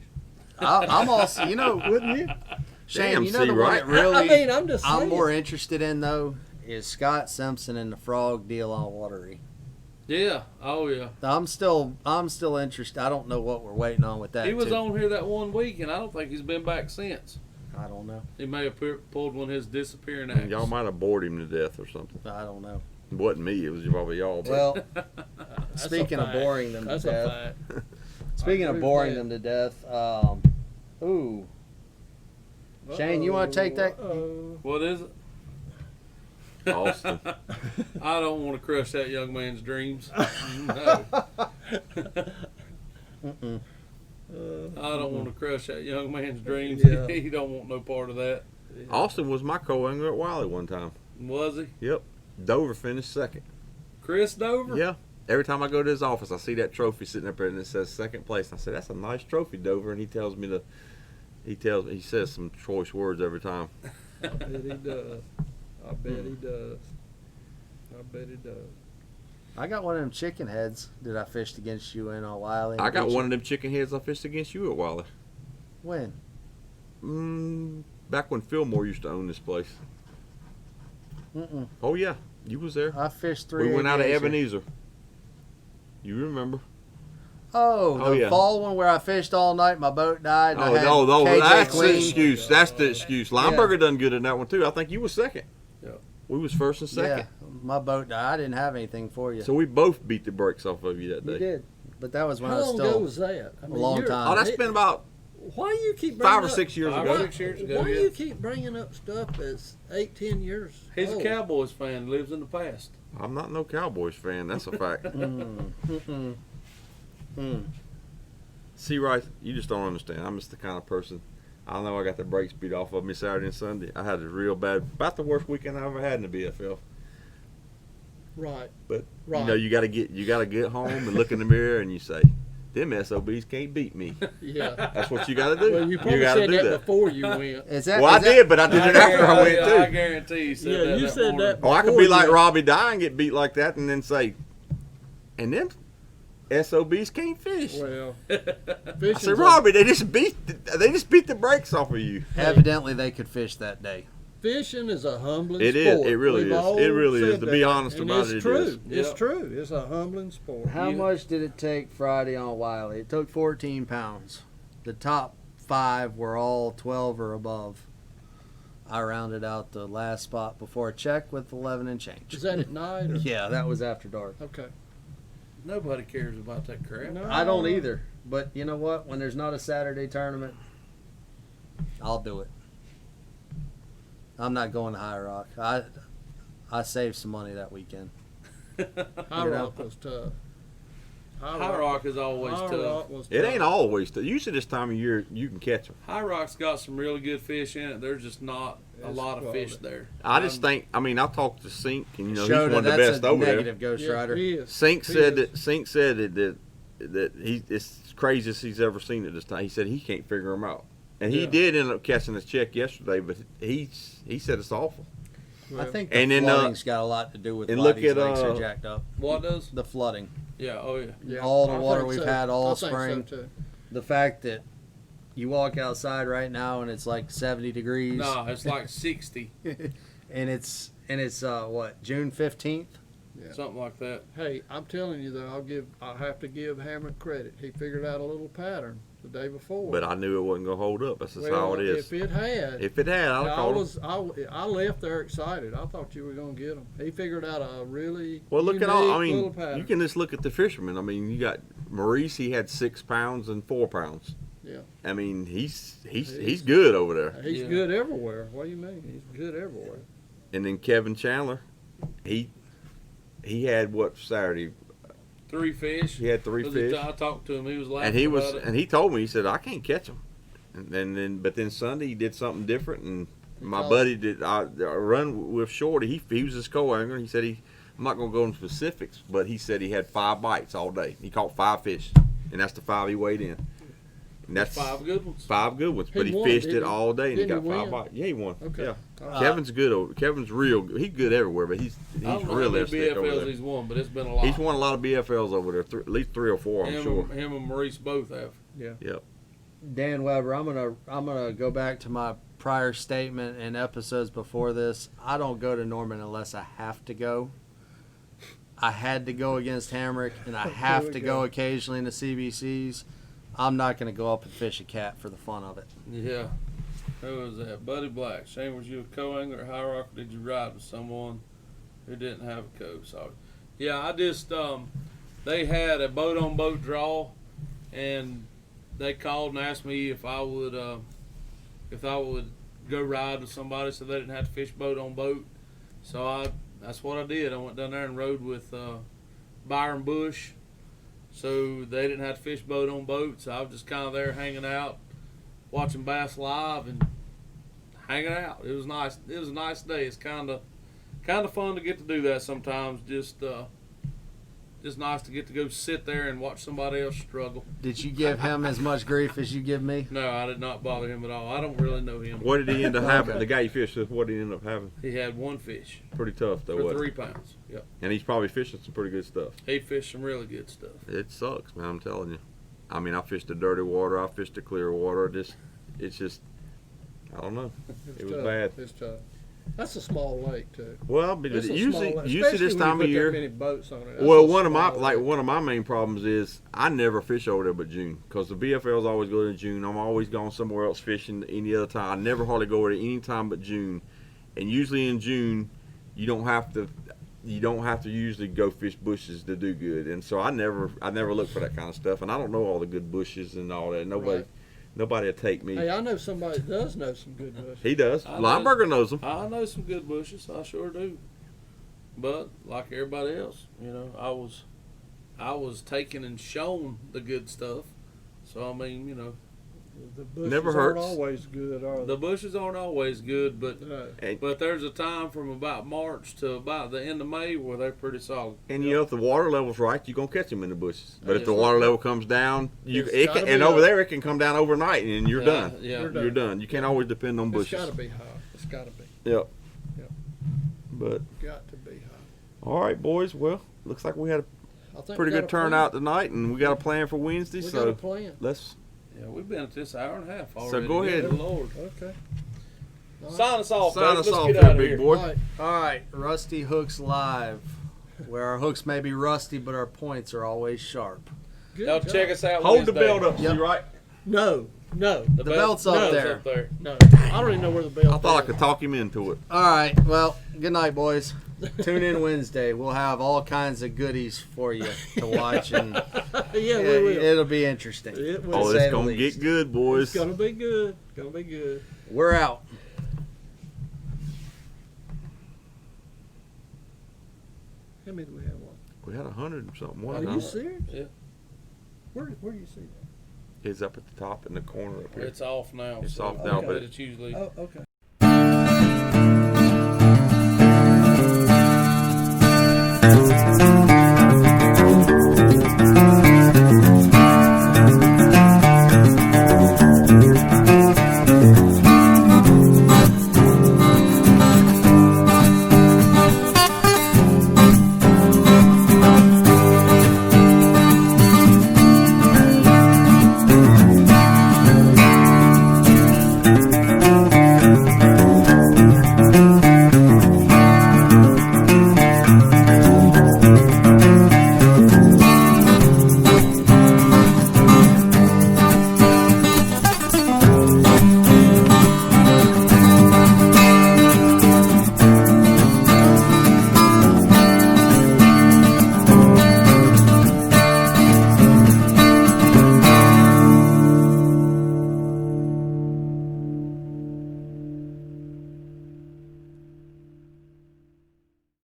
I'm also, Wouldn't you? Shane, Damn, you know the one Seawright. that really I mean, I'm just saying. I'm more interested in though is Scott Simpson and the frog deal on Watery. Yeah. Oh yeah. I'm still interested. I don't know what we're waiting on with that. He was too. on here that one week, and I don't think he's been back since. I don't know. He may have pulled one of his disappearing acts. Y'all might have bored him to death or something. I don't know. It wasn't me. It was probably y'all. But Well, That's a speaking of fact. boring them to That's death. a fact. Speaking I of agree boring with them to death, ooh, Shane, you wanna take that? Uh-oh. What is it? Austin. I don't want to crush that young man's dreams. No. Mm-mm. I don't want to crush that young man's dreams. Yeah. He don't want no part of that. Austin was my co-angler at Wiley one time. Was he? Yep. Dover finished second. Chris Dover? Yeah. Every time I go to his office, I see that trophy sitting up there, and it says second place. And I said, "That's a nice trophy, Dover." And he tells me he says some choice words every time. I bet he does. I bet he does. I bet he does. I got one of them chicken heads that I fished against you in on Wiley. I got one of them chicken heads I fished against you at Wiley. When? Back when Fillmore used to own this place. Mm-mm. Oh yeah, you was there. I fished 3. We went out of against you. Ebenezer. You remember? Oh, Oh, the yeah. fall one where I fished all night, my boat died. And I had Oh, KJ that's the Queen. excuse. That's the excuse. Lineberger done good in that one too. I think you was second. Yeah. We was first and second. Yeah, my boat died. I didn't have anything for you. So we both beat the brakes off of you that day. You did, but that was when I How was long ago still was that? I mean, long you're- time. Oh, that's been about Why you keep bringing 5 or up- 6 years 5 ago. or 6 years ago, Why yeah. you keep bringing up stuff that's 8, 10 years He's a old? Cowboys fan. Lives in the past. I'm not no Cowboys fan. That's a fact. Seawright, you just don't understand. I'm just the kind of person. I know I got the brakes beat off of me Saturday and Sunday. I had a real bad, about the worst weekend I ever had in the BFL. Right. But Right. you know, you gotta get home and look in the mirror and you say, "Them SOBs can't beat me." Yeah. That's what you gotta do. Well, you probably gotta said do that before you went. Is that? Well, I is that- did, but I did it after I went I too. guarantee you said Yeah, that. you said morning. that. Oh, I could before be like you- Robbie Dye and get beat like that, and then say, and them SOBs can't fish. Well, I fishing's said, Robbie, they just beat the brakes off of you. Evidently, they could fish that day. Fishing is a humbling It sport. is. It really We've is. all It really is. said To be that. honest And about it's it, it true. is. It's Yep. true. It's a humbling sport. How Yeah. much did it take Friday on Wiley? It took 14 pounds. The top 5 were all 12 or above. I rounded out the last spot before a check with 11 and change. Is that at night? Or? Yeah, that was after dark. Okay. Nobody cares about that crap. No. I don't either. But you know what? When there's not a Saturday tournament, I'll do it. I'm not going to High Rock. I saved some money that weekend. High You know? Rock was tough. High Rock is always High tough. Rock was It tough. ain't always. Usually this time of year, you can catch them. High Rock's got some really good fish in it. There's just not a It's lot of quality. fish there. I just think. I mean, I talked to Sink, and he's Showdown, one of the that's best a over there. negative Ghost Yeah, Rider. he is. Sink He said is. that. Sink said that he it's craziest he's ever seen it this time. He said he can't figure them out, and he Yeah. did end up catching his check yesterday, but he said it's awful. I think the And then, flooding's got a lot to do with and why look these at, lakes are jacked up. What does? The flooding. Yeah, oh yeah. Yeah, all the I water think we've so. had all I think spring. So too. The fact that you walk outside right now and it's like 70 degrees. No, it's like 60, and it's what, June 15th? Yeah. something like that. Hey, I'm telling you though, I'll have to give Hammond credit. He figured out a little pattern the day before. But I knew it wasn't gonna hold up. That's just how it is. If it had, If it had, I'd have called him. I left there excited. I thought you were gonna get him. He figured out a really Well, look at all. I unique little mean, pattern. you can just look at the fishermen. I mean, you got Maurice. He had 6 pounds and 4 pounds. Yeah. I mean, he's good over there. He's Yeah. good everywhere. What do you mean? He's good everywhere. And then Kevin Chandler, he had what Saturday? 3 fish. He had 3 fish. I talked to him. He was laughing And he was, about it. and he told me, he said, I can't catch them. And then Sunday he did something different, and my caught- buddy did. I run with Shorty. He was his co-angler. He said I'm not gonna go into specifics, but he said he had 5 bites all day. He caught 5 fish, and that's the 5 he weighed in. And that's 5 good ones. 5 good ones. But He he won, fished didn't it he? all day, and he Didn't got he 5 win? bites. Yeah, he won. Okay. Yeah. All right. Kevin's good. Kevin's real good. He's good everywhere, but he's I don't know real how many stick over BFLs there. he's won, but it's been a lot. He's won a lot of BFLs over there, at least 3 or 4, I'm sure. Him and Maurice both have. Yep. Dan Weber, I'm gonna go back to my prior statement in episodes before this. I don't go to Norman unless I have to go. I had to go against Hamrick, and I have we to go. go occasionally in the CBCs. I'm not gonna go up and fish a cat for the fun of it. Yeah. Who was that? Buddy Black. Shane, was you a co-angler at High Rock, or did you ride with someone who didn't have a co? So, yeah, I just they had a boat-on-boat draw, and they called and asked me if I would go ride with somebody, so they didn't have to fish boat-on-boat. So that's what I did. I went down there and rode with Byron Bush. So they didn't have to fish boat on boat, so I was just kind of there hanging out, watching bass live and hanging out. It was nice. It was a nice day. It's kind of fun to get to do that sometimes. Just nice to get to go sit there and watch somebody else struggle. Did you give him as much grief as you give me? No, I did not bother him at all. I don't really know him. What did he end up having? Okay. The guy he fished with, what did he end up having? He had 1 fish Pretty tough, though, for wasn't 3 it? pounds. Yep. And he's probably fishing some pretty good stuff. He fished some really good stuff. It sucks, man. I'm telling you. I mean, I fished the dirty water. I fished the clear water. It's just, I don't know. It's It was tough. bad. It's tough. That's a small lake too. Well, but It's a usually, small lake, usually this especially when time you of put that year. many boats on it. That's Well, a one of small lake. my main problems is I never fish over there but June, because the BFLs always go to June. I'm always gone somewhere else fishing any other time. I never hardly go over there any time but June, and usually in June, you don't have to usually go fish bushes to do good. And so I never look for that kind of stuff, and I don't know all the good bushes and all that. Nobody will take me. Hey, I know somebody that does know some good bushes. He does. I know. Lineberger knows them. I know some good bushes. I sure do. But like everybody else, I was taken and shown the good stuff. So I mean, The bushes Never aren't hurts. always good, are the they? bushes aren't always good, but No. but there's a time from about March to about the end of May where they're pretty solid. And if the water level's right, you're gonna catch them in the bushes. But if the Yeah. water level comes down, It's gotta be and over up. there it can come down overnight, and you're done. Yeah. You're done. You're done. You can't always depend on It's bushes. got to be high. It's got to be. Yep. Yep. But Got to be high. all right, boys. Well, looks like we had I think pretty we got good a plan. turnout tonight, and we got a plan for Wednesday. We got So a plan. let's. Yeah, we've been at this hour and a half already. go ahead. Good Lord. Okay. All right. Sign us off, Sign baby. us Let's off get there, out of big here. boy. All right. All right, Rusty Hooks Live, where our hooks may be rusty, but our points are always sharp. Good Y'all job. check us out. Hold the Wednesday. belt up, Yep. see right? No. The belt's up belt's there. up there. No. I don't even know where the bell I thought I is. could talk him into it. All right, well, good night, boys. Tune in Wednesday. We'll have all kinds of goodies for you to watch, and Yeah, we will. it'll be interesting. It will. Oh, say it's the gonna least. get good, boys. It's gonna be good. Gonna be good. We're out. How many do we have? One? We had 100 or something. One Are time. you serious? Yeah. Where do you see that? It's up at the top in the corner up here. It's off now. It's so off now, but- it's usually. Oh, okay.